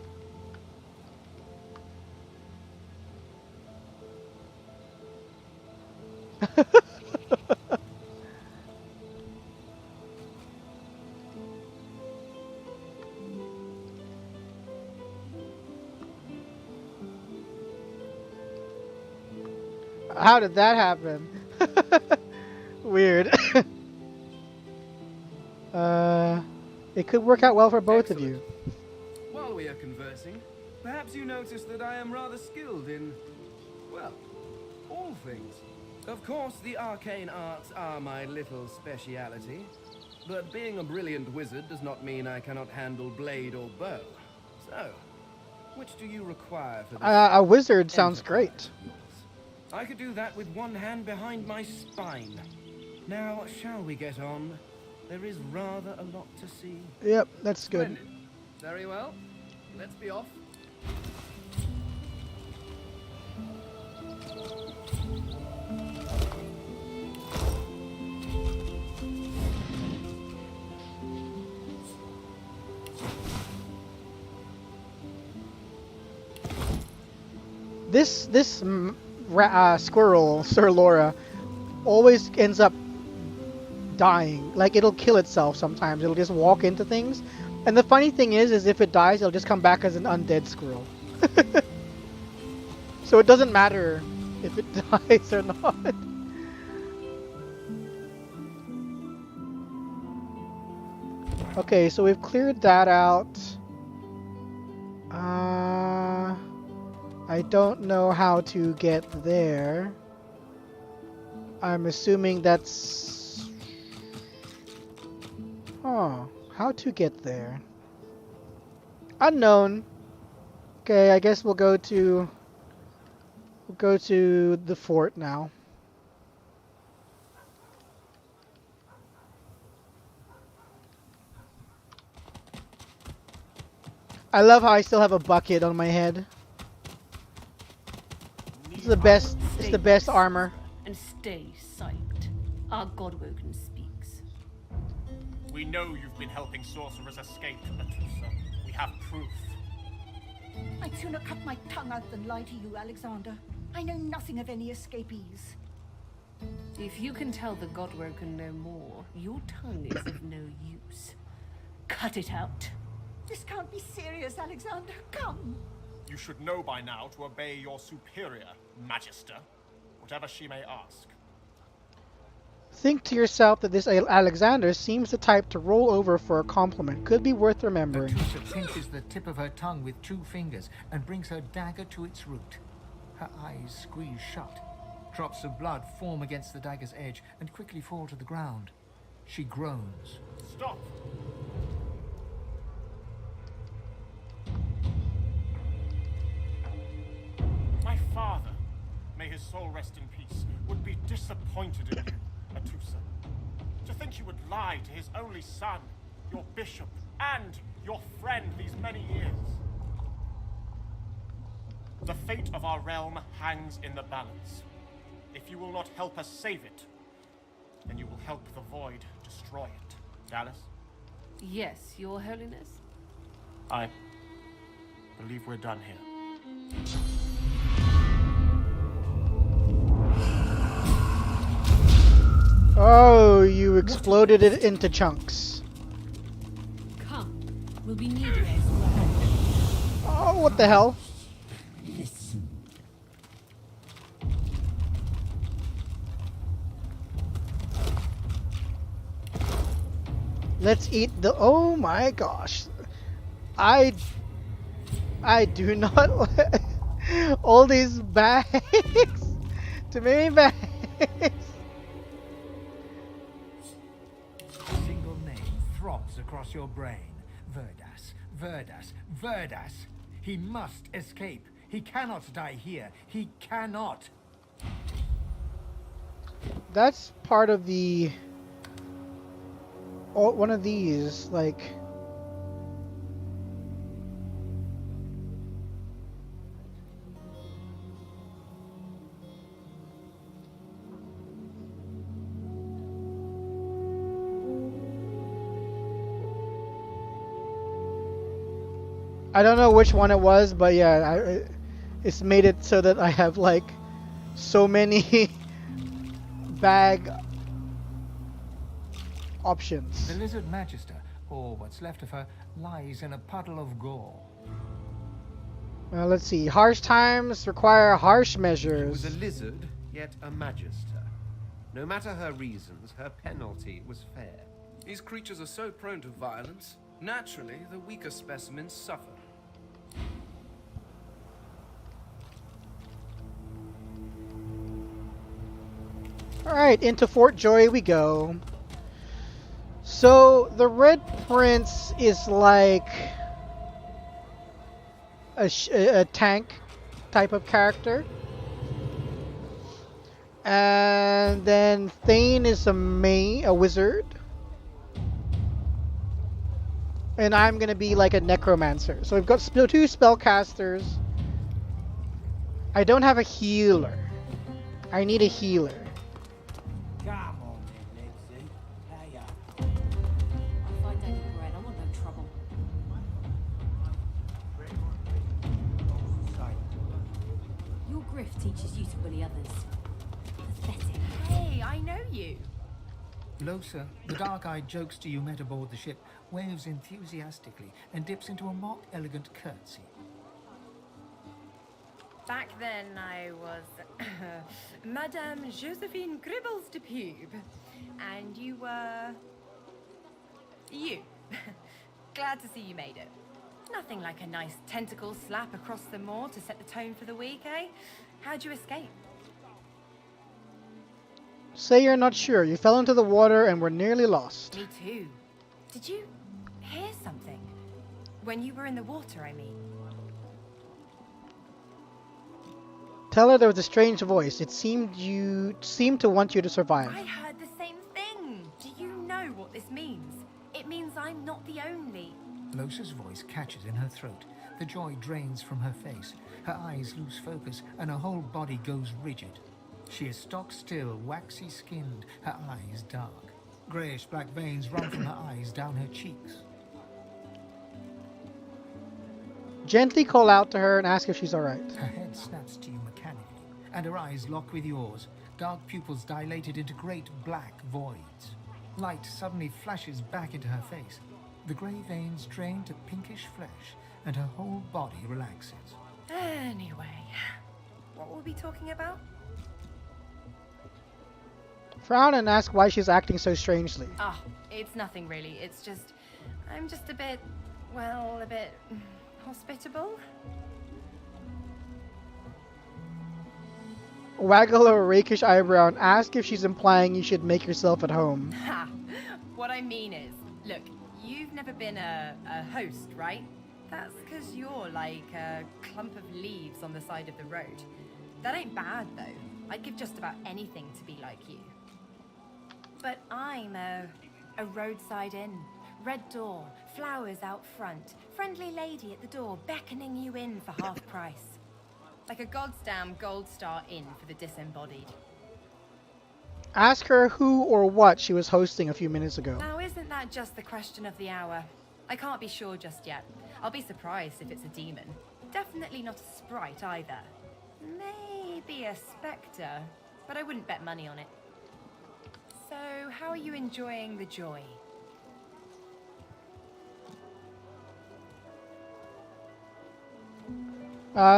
How did that happen? Weird. It could work out well for both of you. While we are conversing, perhaps you notice that I am rather skilled in, well, all things. Of course, the arcane arts are my little speciality, but being a brilliant wizard does not mean I cannot handle blade or bow. So, which do you require for this? A wizard sounds great. I could do that with one hand behind my spine. Now, shall we get on? There is rather a lot to see. Yep, that's good. Splendid. Very well. Let's be off. This squirrel, Sir Laura, always ends up dying. Like, it'll kill itself sometimes. It'll just walk into things. And the funny thing is if it dies, it'll just come back as an undead squirrel. So it doesn't matter if it dies or not. Okay, so we've cleared that out. I don't know how to get there. I'm assuming that's... Oh, how to get there? Unknown. Okay, I guess we'll go to the fort now. I love how I still have a bucket on my head. It's the best. It's the best armor. And stay silent. Our Godwoken speaks. We know you've been helping sorcerers escape, Medusa. We have proof. I'd sooner cut my tongue out than lie to you, Alexander. I know nothing of any escapees. If you can tell the Godwoken no more, your tongue is of no use. Cut it out. This can't be serious, Alexander. Come. You should know by now to obey your superior, Magister, whatever she may ask. Think to yourself that this Alexander seems the type to roll over for a compliment. Could be worth remembering. Medusa pinches the tip of her tongue with 2 fingers and brings her dagger to its root. Her eyes squeeze shut. Drops of blood form against the dagger's edge and quickly fall to the ground. She groans. Stop! My father, may his soul rest in peace, would be disappointed in you, Medusa. To think you would lie to his only son, your bishop, and your friend these many years. The fate of our realm hangs in the balance. If you will not help us save it, then you will help the Void destroy it. Dallas? Yes, Your Holiness. I believe we're done here. Oh, you exploded it into chunks. what the hell? Listen. Let's eat the. Oh my gosh. I do not all these bags. Too many bags. A single name throbs across your brain. Verdas, Verdas, Verdas. He must escape. He cannot die here. He cannot. That's part of the. Oh, one of these, like. I don't know which one it was, but yeah, it's made it so that I have like so many bag options. The lizard magister, or what's left of her, lies in a puddle of gore. Well, let's see. Harsh times require harsh measures. She was a lizard, yet a magister. No matter her reasons, her penalty was fair. These creatures are so prone to violence. Naturally, the weaker specimens suffer. Alright, into Fort Joy we go. So, the Red Prince is like a tank type of character. And then Thane is a wizard. And I'm gonna be like a necromancer. So we've got two spellcasters. I don't have a healer. I need a healer. Come on then, Lexi. Hey up. I'll find Danny Bread. I want no trouble. Your grift teaches you to bully others. Pathetic. Hey, I know you. Losa, the dark-eyed jokester you met aboard the ship, waves enthusiastically and dips into a mock elegant curtsy. Back then, I was Madame Josephine Gribbles de Pube, and you were you. Glad to see you made it. Nothing like a nice tentacle slap across the moor to set the tone for the week, eh? How'd you escape? Say you're not sure. You fell into the water and were nearly lost. Me too. Did you hear something? When you were in the water, I mean. Tell her there was a strange voice. It seemed to want you to survive. I heard the same thing. Do you know what this means? It means I'm not the only. Losa's voice catches in her throat. The joy drains from her face. Her eyes lose focus and her whole body goes rigid. She is stock still, waxy skinned, her eyes dark. Greyish black veins run from her eyes down her cheeks. Gently call out to her and ask if she's alright. Her head snaps to you mechanically, and her eyes lock with yours, dark pupils dilated into great black voids. Light suddenly flashes back into her face. The grey veins drain to pinkish flesh, and her whole body relaxes. Anyway, what were we talking about? Frown and ask why she's acting so strangely. Ah, it's nothing really. It's just, I'm just a bit, well, a bit hospitable. Waggle her rakish eyebrow and ask if she's implying you should make yourself at home. Ha! What I mean is, look, you've never been a host, right? That's because you're like a clump of leaves on the side of the road. That ain't bad, though. I'd give just about anything to be like you. But I'm a roadside inn. Red door, flowers out front, friendly lady at the door beckoning you in for half price. Like a goddamn gold star inn for the disembodied. Ask her who or what she was hosting a few minutes ago. Now, isn't that just the question of the hour? I can't be sure just yet. I'll be surprised if it's a demon. Definitely not a sprite either. Maybe a spectre, but I wouldn't bet money on it. So, how are you enjoying the joy?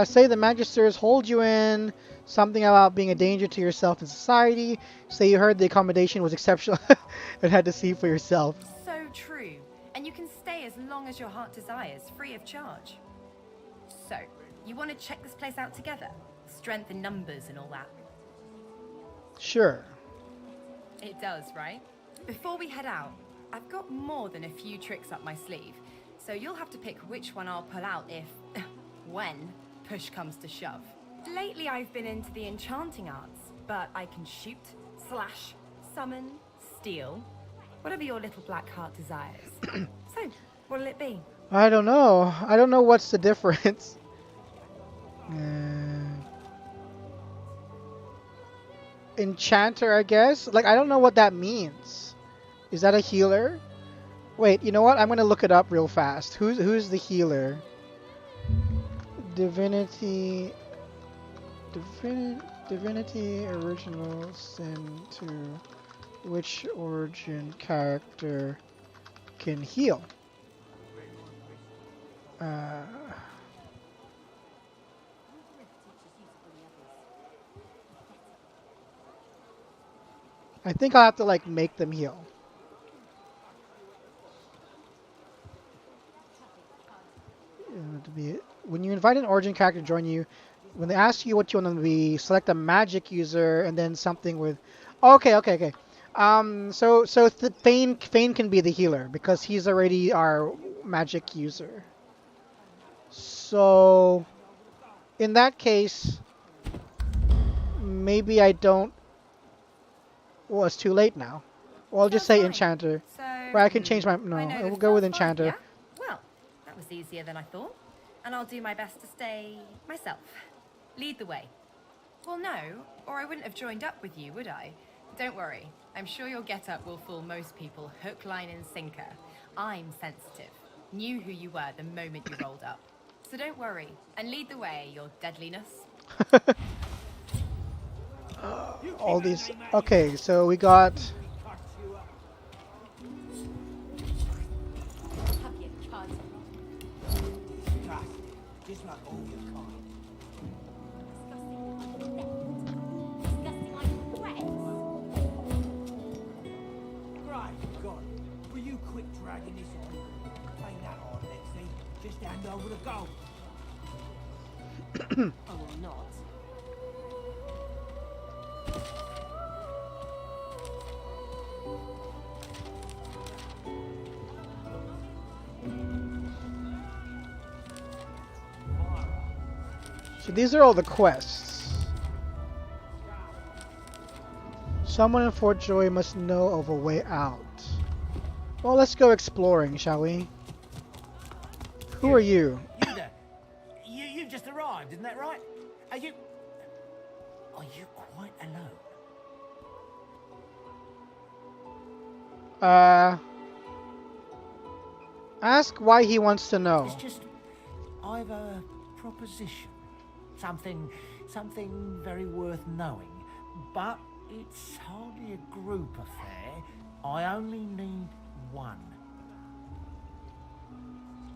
Say the Magisters hold you in. Something about being a danger to yourself and society. Say you heard the accommodation was exceptional and had to see for yourself. So true. And you can stay as long as your heart desires, free of charge. So, you want to check this place out together? Strength in numbers and all that. Sure. It does, right? Before we head out, I've got more than a few tricks up my sleeve. So you'll have to pick which one I'll pull out if, when, push comes to shove. Lately I've been into the enchanting arts, but I can shoot, slash, summon, steal, whatever your little black heart desires. So, what'll it be? I don't know. I don't know what's the difference. Enchanter, I guess? Like, I don't know what that means. Is that a healer? Wait, you know what? I'm gonna look it up real fast. Who's the healer? Divinity Original Sin II. Which origin character can heal? I think I'll have to like make them heal. When you invite an origin character to join you, when they ask you what you want them to be, select a magic user and then something with. Okay. So Fane can be the healer because he's already our magic user. So in that case, maybe I don't. Well, it's too late now. Well, I'll just say Enchanter. So, Well, I can change my. No, I will go with Enchanter. Yeah? Well, that was easier than I thought. And I'll do my best to stay myself. Lead the way. Well, no, or I wouldn't have joined up with you, would I? Don't worry. I'm sure your get-up will fool most people hook, line, and sinker. I'm sensitive. Knew who you were the moment you rolled up. So don't worry. And lead the way, your deadliness. All these. Okay, so we got. Will you quit dragging this on? Ain't that hard, Lexi? Just hand over the gold. I will not. So these are all the quests. Someone in Fort Joy must know of a way out. Well, let's go exploring, shall we? Who are you? You there? You've just arrived, isn't that right? Are you quite alone? Ask why he wants to know. It's just, I've a proposition. Something very worth knowing. But it's hardly a group affair. I only need one.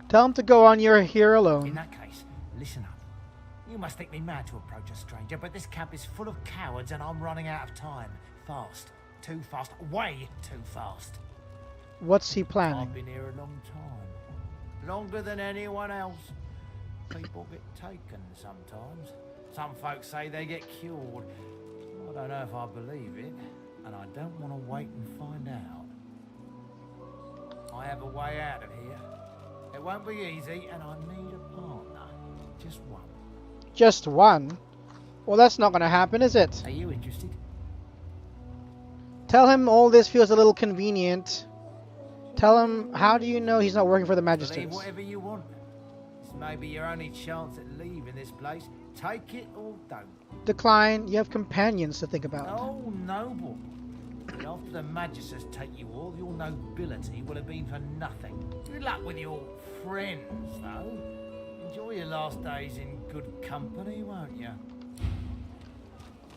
Tell him to go on your here alone. In that case, listen up. You must think me mad to approach a stranger, but this camp is full of cowards and I'm running out of time. Fast. Too fast. Way too fast. What's he planning? I've been here a long time. Longer than anyone else. People get taken sometimes. Some folks say they get cured. I don't know if I believe it, and I don't want to wait and find out. I have a way out of here. It won't be easy, and I need a partner. Just one. Just one? Well, that's not going to happen, is it? Are you interested? Tell him all this feels a little convenient. Tell him, how do you know he's not working for the Believe Magisters? whatever you want. This may be your only chance at leaving this place. Take it or don't. Decline. You have companions to think about. Oh, noble. But after the Magisters take you all, your nobility will have been for nothing. Good luck with your friends, though. Enjoy your last days in good company, won't you?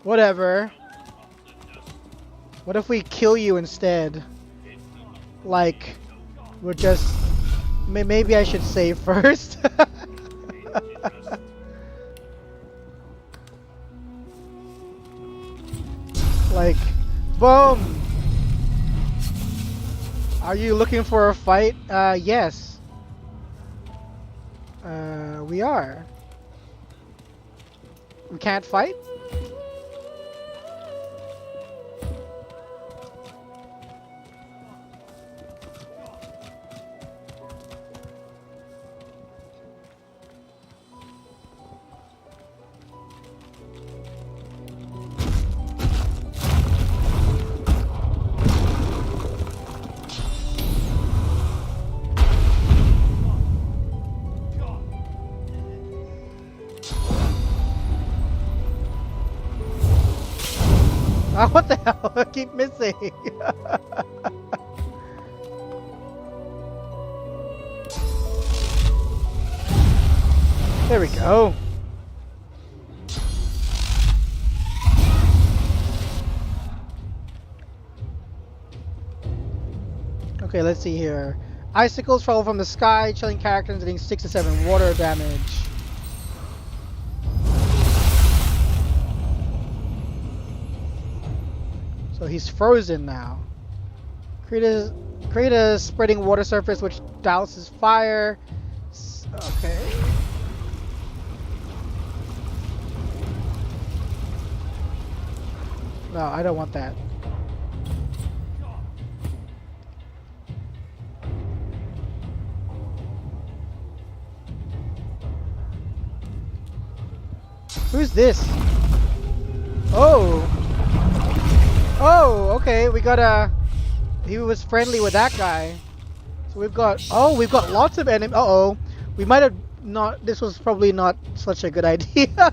Whatever. What if we kill you instead? Like, we're just... Maybe I should save first. Like, boom! Are you looking for a fight? Yes. We are. We can't fight? Ah, what the hell? I keep missing. There we go. Okay, let's see here. Icicles fall from the sky, chilling characters getting 6 to 7 water damage. So he's frozen now. Create a spreading water surface which douses fire. Okay. No, I don't want that. Who's this? Oh. Oh, okay. We got a... He was friendly with that guy. So we've got... Oh, we've got lots of enemies. Uh-oh. We might have not... This was probably not such a good idea.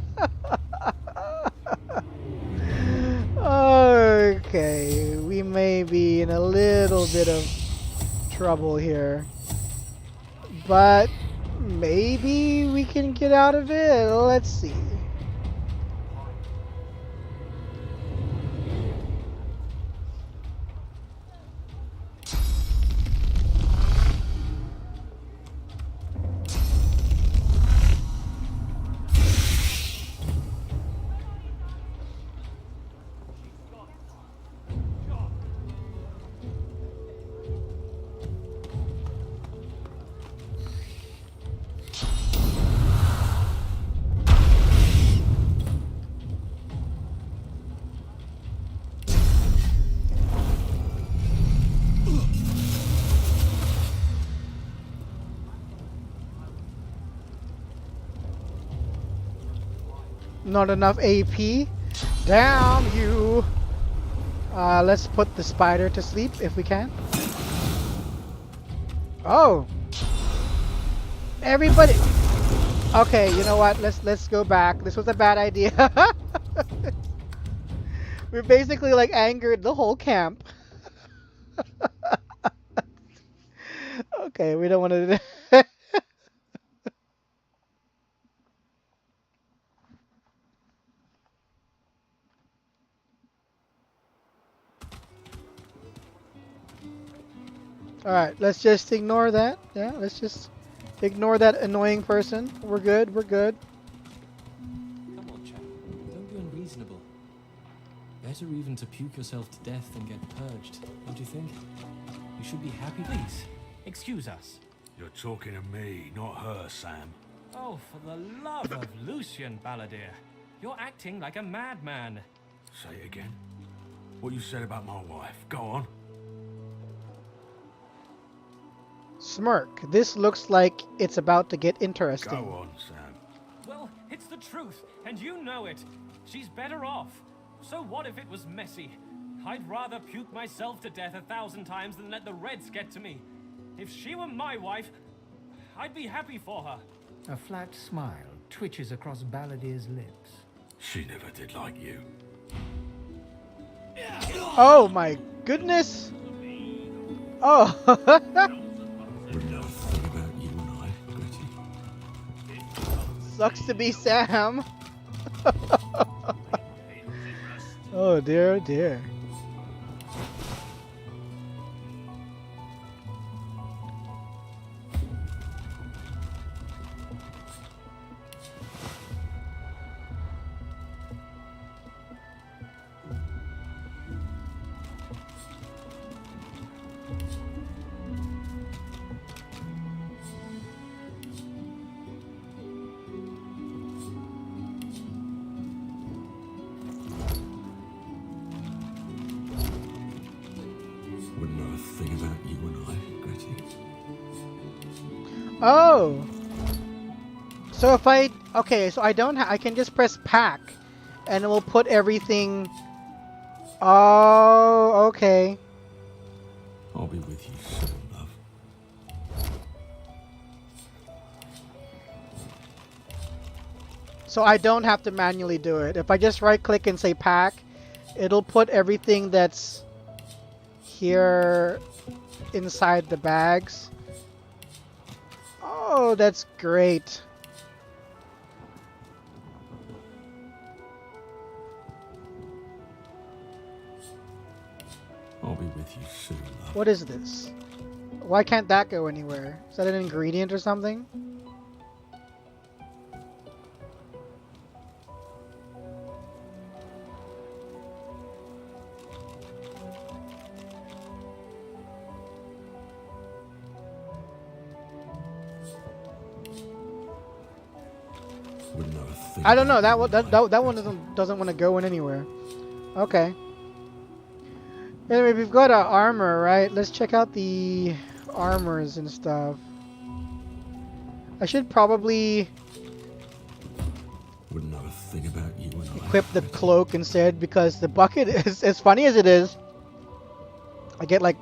Okay. We may be in a little bit of trouble here. But maybe we can get out of it. Let's see. Not enough AP. Damn you! Let's put the spider to sleep if we can. Oh! Everybody! Okay, you know what? Let's go back. This was a bad idea. We basically like angered the whole camp. Okay, we don't want to do that. Alright, let's just ignore that. Yeah, let's just ignore that annoying person. We're good, we're good. Come on, chap. Don't be unreasonable. Better even to puke yourself to death than get purged, don't you think? You should be happy. Please, excuse us. You're talking to me, not her, Sam. Oh, for the love of Lucian, Balladeer. You're acting like a madman. Say it again. What you said about my wife. Go on. Smirk. This looks like it's about to get interesting. Go on, Sam. Well, it's the truth, and you know it. She's better off. So what if it was messy? I'd rather puke myself to death 1,000 times than let the Reds get to me. If she were my wife, I'd be happy for her. A flat smile twitches across Balladier's lips. She never did like you. Oh my goodness! Oh! Wouldn't have a thing about you and I, Betty. Sucks to be Sam. Oh dear, oh dear. thing about you and I, Gretty. Oh. So if I so I don't I can just press pack, and it will put everything. Oh, okay. I'll be with you soon, love. So I don't have to manually do it. If I just right click and say pack, it'll put everything that's here inside the bags. Oh, that's great. I'll be with you soon, love. What is this? Why can't that go anywhere? Is that an ingredient or something? I don't know. That one doesn't want to go in anywhere. Okay. Anyway, we've got our armor, right? Let's check out the armors and stuff. I should probably Wouldn't know a thing about you and I. equip the cloak instead, because the bucket is, as funny as it is, I get like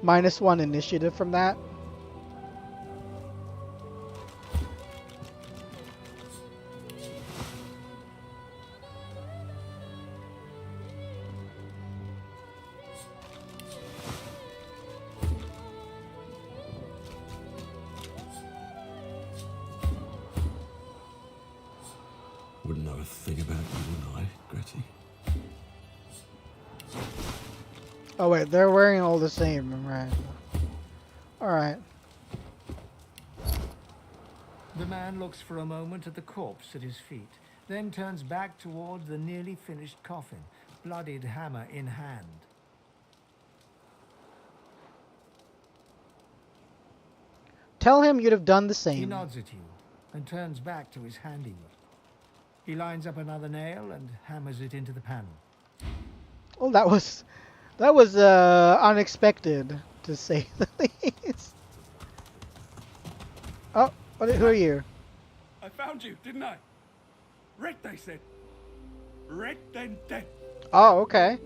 -1 initiative from that. Wouldn't know a thing about you and I, Gretty. Oh wait, they're wearing all the same, right? Alright. The man looks for a moment at the corpse at his feet, then turns back towards the nearly finished coffin, bloodied hammer in hand. Tell him you'd have done the He same. nods at you and turns back to his handiwork. He lines up another nail and hammers it into the panel. Well, that was unexpected, to say the least. Oh, who are you? I found you, didn't I? Red, they said. Red, then dead. Oh, okay.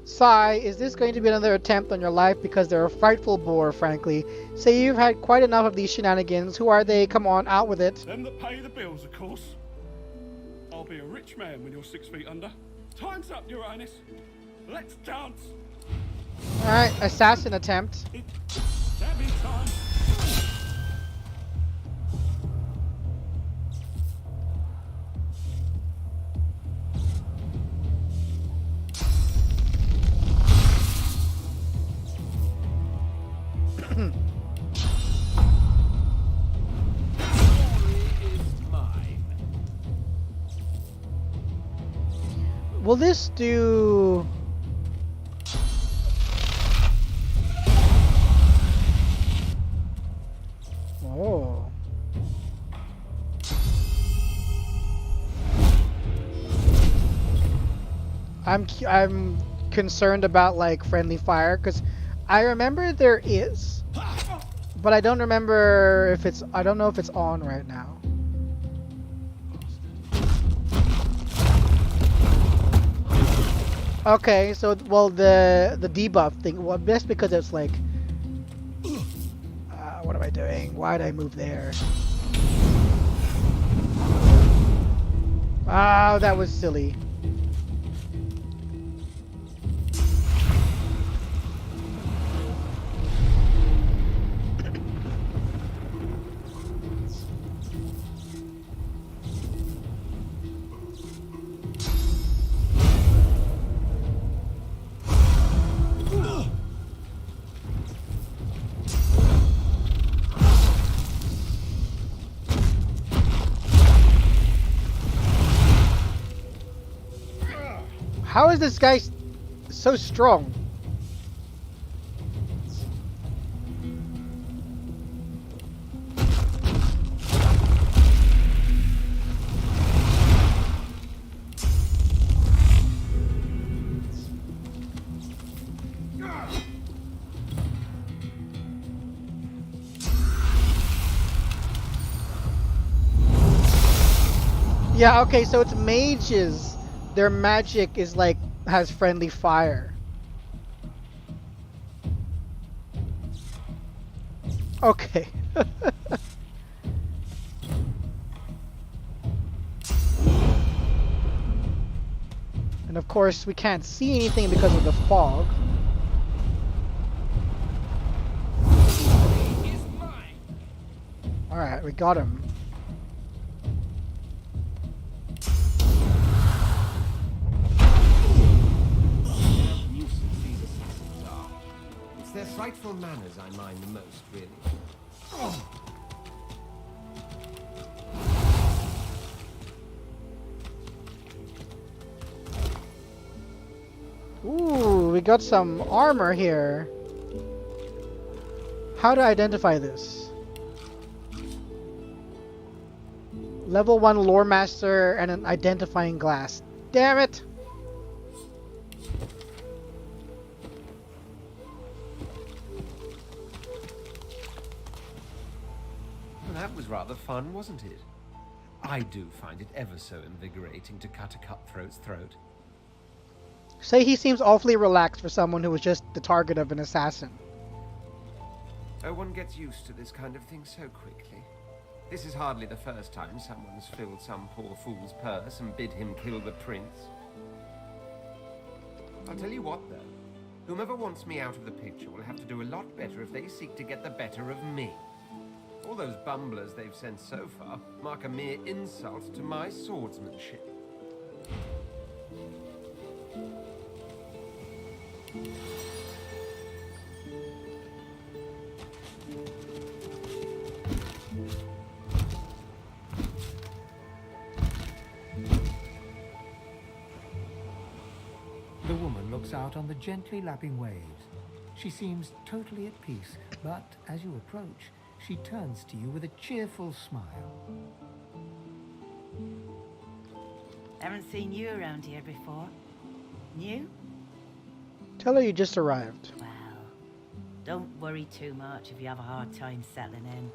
Sai, is this going to be another attempt on your life? Because they're a frightful bore, frankly. Say you've had quite enough of these shenanigans. Who are they? Come on, out with it. Them that pay the bills, of course. I'll be a rich man when you're 6 feet under. Time's up, Your Highness. Let's dance. Alright, assassin attempt. Stabbing time. Will this do... Oh. I'm concerned about like friendly fire, because I remember there is, but I don't remember if it's, I don't know if it's on right now. Okay, so well the debuff thing, well that's because it's like what am I doing? Why did I move there? Oh, that was silly. How is this guy so strong? Yeah, okay, so it's mages. Their magic is like, has friendly fire. Okay. And of course, we can't see anything because of the fog. Alright, we got him. It's their frightful manners I mind the most, really. Ooh, we got some armor here. How to identify this? Level 1 lore master and an identifying glass. Damn it! Well, that was rather fun, wasn't it? I do find it ever so invigorating to cut a cutthroat's throat. Say he seems awfully relaxed for someone who was just the target of an assassin. Oh, one gets used to this kind of thing so quickly. This is hardly the first time someone's filled some poor fool's purse and bid him kill the prince. I'll tell you what, though. Whomever wants me out of the picture will have to do a lot better if they seek to get the better of me. All those bumblers they've sent so far mark a mere insult to my swordsmanship. The woman looks out on the gently lapping waves. She seems totally at peace, but as you approach, she turns to you with a cheerful smile. Haven't seen you around here before. New? Tell her you just arrived. Well, don't worry too much if you have a hard time settling in.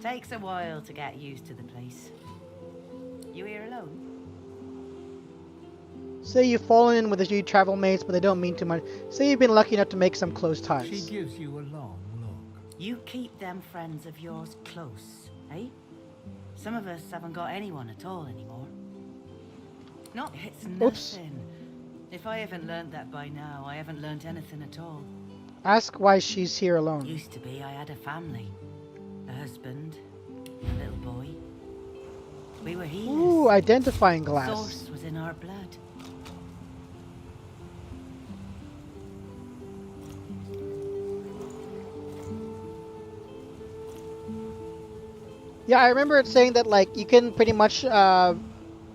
Takes a while to get used to the place. You here alone? Say you've fallen in with a few travel mates, but they don't mean too much. Say you've been lucky enough to make some close ties. She gives you a long look. You keep them friends of yours close, eh? Some of us haven't got anyone at all anymore. Not it's nothing. Oops. If I haven't learned that by now, I haven't learned anything at all. Ask why she's here alone. Used to be I had a family. A husband, a little boy. We were healers. Ooh, identifying glass. Source was in our blood. Yeah, I remember it saying that like you can pretty much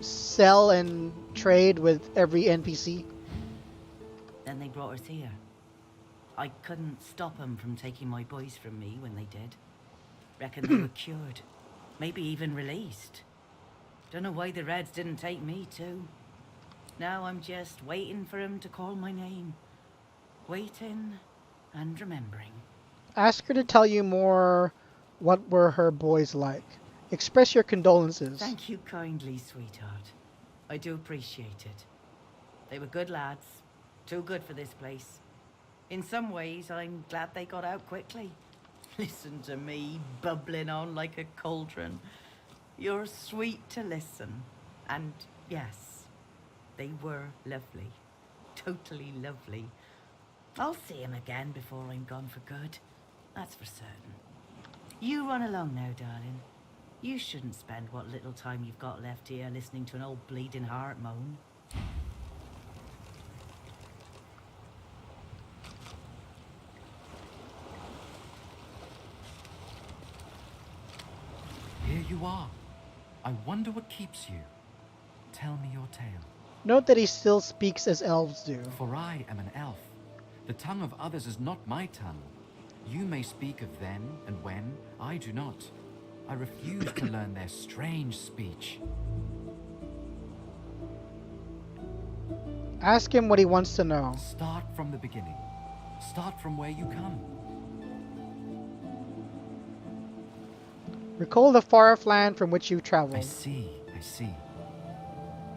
sell and trade with every NPC. Then they brought us here. I couldn't stop them from taking my boys from me when they did. Reckon they were cured. Maybe even released. Don't know why the Reds didn't take me too. Now I'm just waiting for him to call my name. Waiting and remembering. Ask her to tell you more. What were her boys like? Express your condolences. Thank you kindly, sweetheart. I do appreciate it. They were good lads. Too good for this place. In some ways, I'm glad they got out quickly. Listen to me, bubbling on like a cauldron. You're sweet to listen. And yes, they were lovely. Totally lovely. I'll see him again before I'm gone for good. That's for certain. You run along now, darling. You shouldn't spend what little time you've got left here listening to an old bleeding heart moan. Here you are. I wonder what keeps you. Tell me your tale. Note that he still speaks as elves do. For I am an elf. The tongue of others is not my tongue. You may speak of then and when, I do not. I refuse to learn their strange speech. Ask him what he wants to know. Start from the beginning. Start from where you come. Recall the far-off land from which you traveled. I see, I see.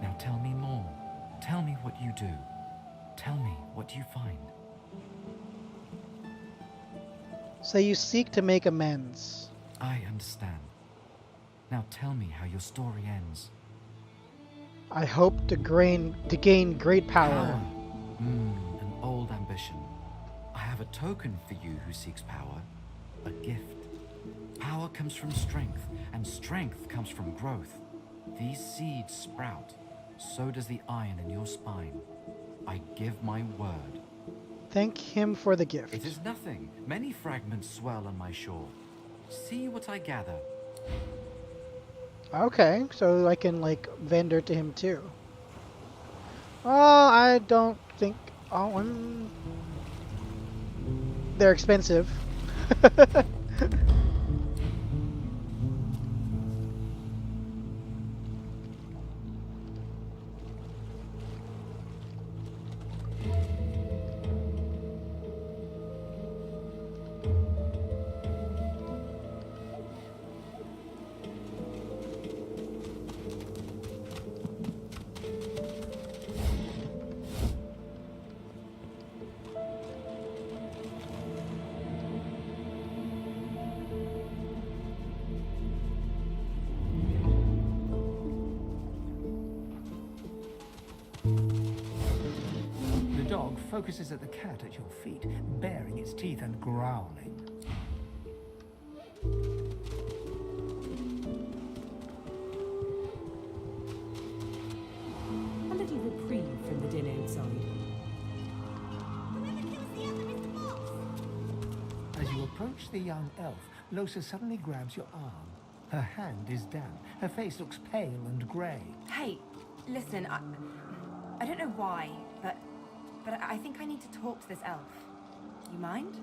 Now tell me more. Tell me what you do. Tell me what you find. So you seek to make amends. I understand. Now tell me how your story ends. I hope to gain great power. An old ambition. I have a token for you who seeks power. A gift. Power comes from strength, and strength comes from growth. These seeds sprout. So does the iron in your spine. I give my word. Thank him for the gift. It is nothing. Many fragments swell on my shore. See what I gather. Okay, so I can like vendor to him too. Oh, I don't think. Oh, they're expensive. The dog focuses at the cat at your feet, baring its teeth and growling. A little reprieve from the din outside. As you approach the young elf, Losa suddenly grabs your arm. Her hand is damp. Her face looks pale and grey. Hey, listen, I don't know why, but I think I need to talk to this elf. You mind?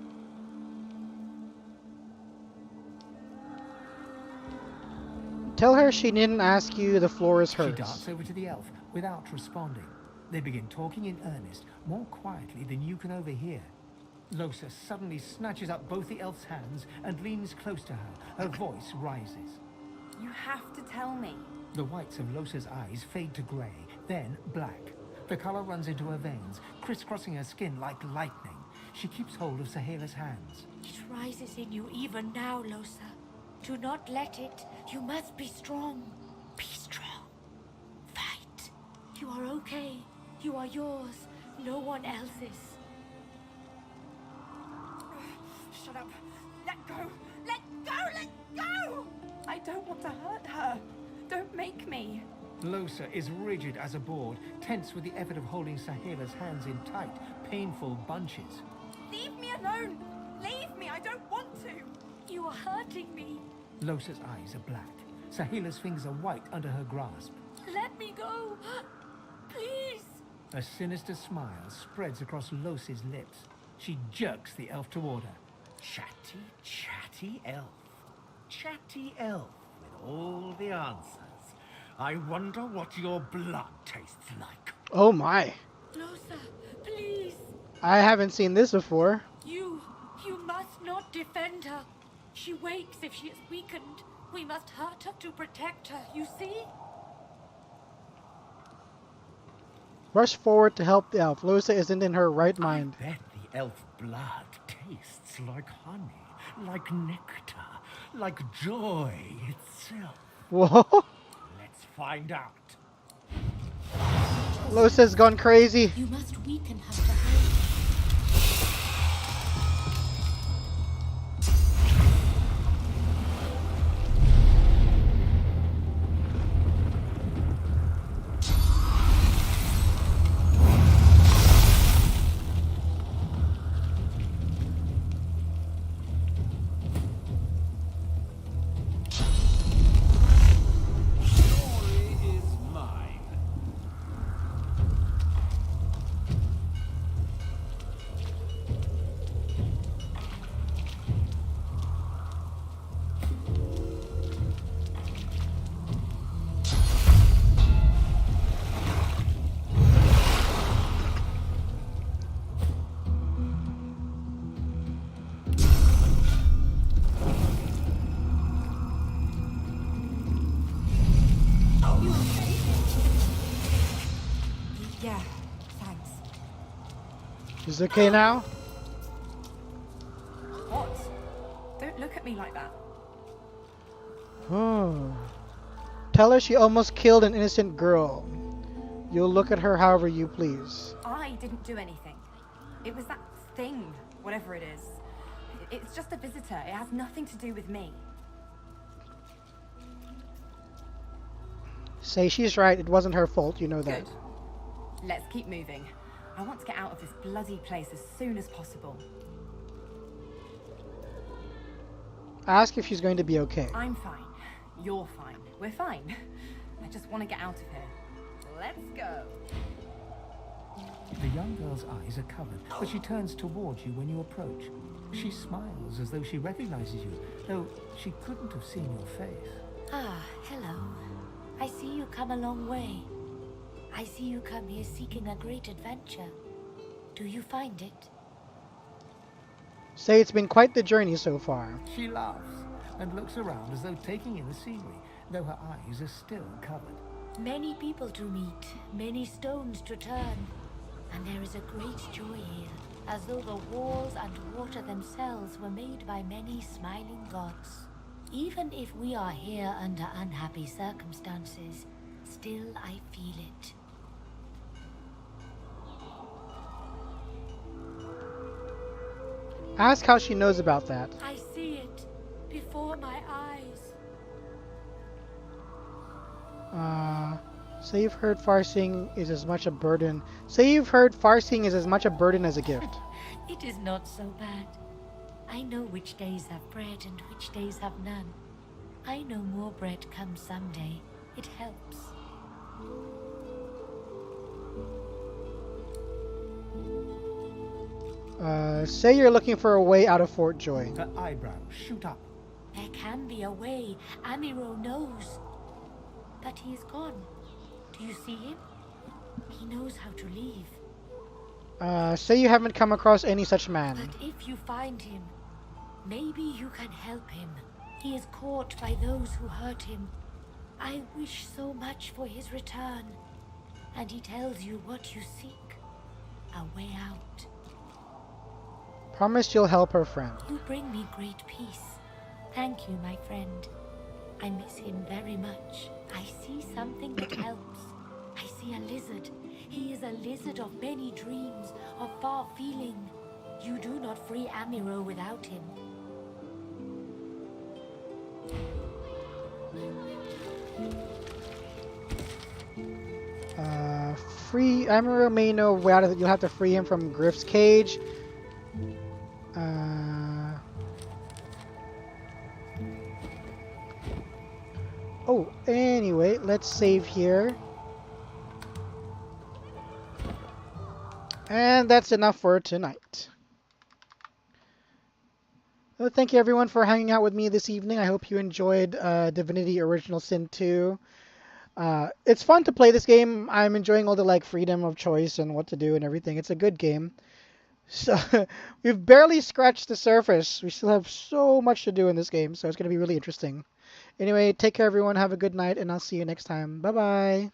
Tell her she didn't ask you, the floor is hers. She darts over to the elf without responding. They begin talking in earnest, more quietly than you can overhear. Losa suddenly snatches up both the elf's hands and leans close to her. Her voice rises. You have to tell me. The whites of Losa's eyes fade to grey, then black. The color runs into her veins, crisscrossing her skin like lightning. She keeps hold of Sahela's hands. It rises in you even now, Losa. Do not let it. You must be strong. Be strong. Fight. You are okay. You are yours. No one else's. Shut up. Let go. Let go. Let go. I don't want to hurt her. Don't make me. Losa is rigid as a board, tense with the effort of holding Sahela's hands in tight, painful bunches. Leave me alone. Leave me. I don't want to. You are hurting me. Losa's eyes are black. Sahela's fingers are white under her grasp. Let me go. Please. A sinister smile spreads across Losa's lips. She jerks the elf toward her. Chatty, chatty elf. Chatty elf with all the answers. I wonder what your blood tastes like. Oh my. Losa, please. I haven't seen this before. You must not defend her. She wakes if she is weakened. We must hurt her to protect her, you see? Rush forward to help the elf. Losa isn't in her right mind. I bet the elf blood tastes like honey, like nectar, like joy itself. Whoa. Let's find out. Losa's gone crazy. You must weaken her to hide. She's okay now? What? Don't look at me like that. Oh. Tell her she almost killed an innocent girl. You'll look at her however you please. I didn't do anything. It was that thing, whatever it is. It's just a visitor. It has nothing to do with me. Say she's right. It wasn't her fault. You know that. Good. Let's keep moving. I want to get out of this bloody place as soon as possible. Ask if she's going to be okay. I'm fine. You're fine. We're fine. I just want to get out of here. Let's go. The young girl's eyes are covered, but she turns towards you when you approach. She smiles as though she recognizes you, though she couldn't have seen your face. Ah, hello. I see you come a long way. I see you come here seeking a great adventure. Do you find it? Say it's been quite the journey so far. She laughs and looks around as though taking in the scenery, though her eyes are still covered. Many people to meet, many stones to turn. And there is a great joy here, as though the walls and water themselves were made by many smiling gods. Even if we are here under unhappy circumstances, still I feel it. Ask how she knows about that. I see it before my eyes. Say you've heard farsing is as much a burden. Say you've heard farsing is as much a burden as a gift. It is not so bad. I know which days have bread and which days have none. I know more bread comes someday. It helps. Say you're looking for a way out of Fort Joy. Her eyebrows shoot up. There can be a way. Amiro knows. But he is gone. Do you see him? He knows how to leave. Say you haven't come across any such man. But if you find him, maybe you can help him. He is caught by those who hurt him. I wish so much for his return. And he tells you what you seek. A way out. Promise you'll help her friend. You bring me great peace. Thank you, my friend. I miss him very much. I see something that helps. I see a lizard. He is a lizard of many dreams, of far feeling. You do not free Amiro without him. Free Amiro may know a way out of it. You'll have to free him from Griff's cage. Oh, anyway, let's save here. And that's enough for tonight. Well, thank you everyone for hanging out with me this evening. I hope you enjoyed Divinity Original Sin 2. It's fun to play this game. I'm enjoying all the freedom of choice and what to do and everything. It's a good game. So we've barely scratched the surface. We still have so much to do in this game, so it's going to be really interesting. Anyway, take care everyone. Have a good night, and I'll see you next time. Bye-bye.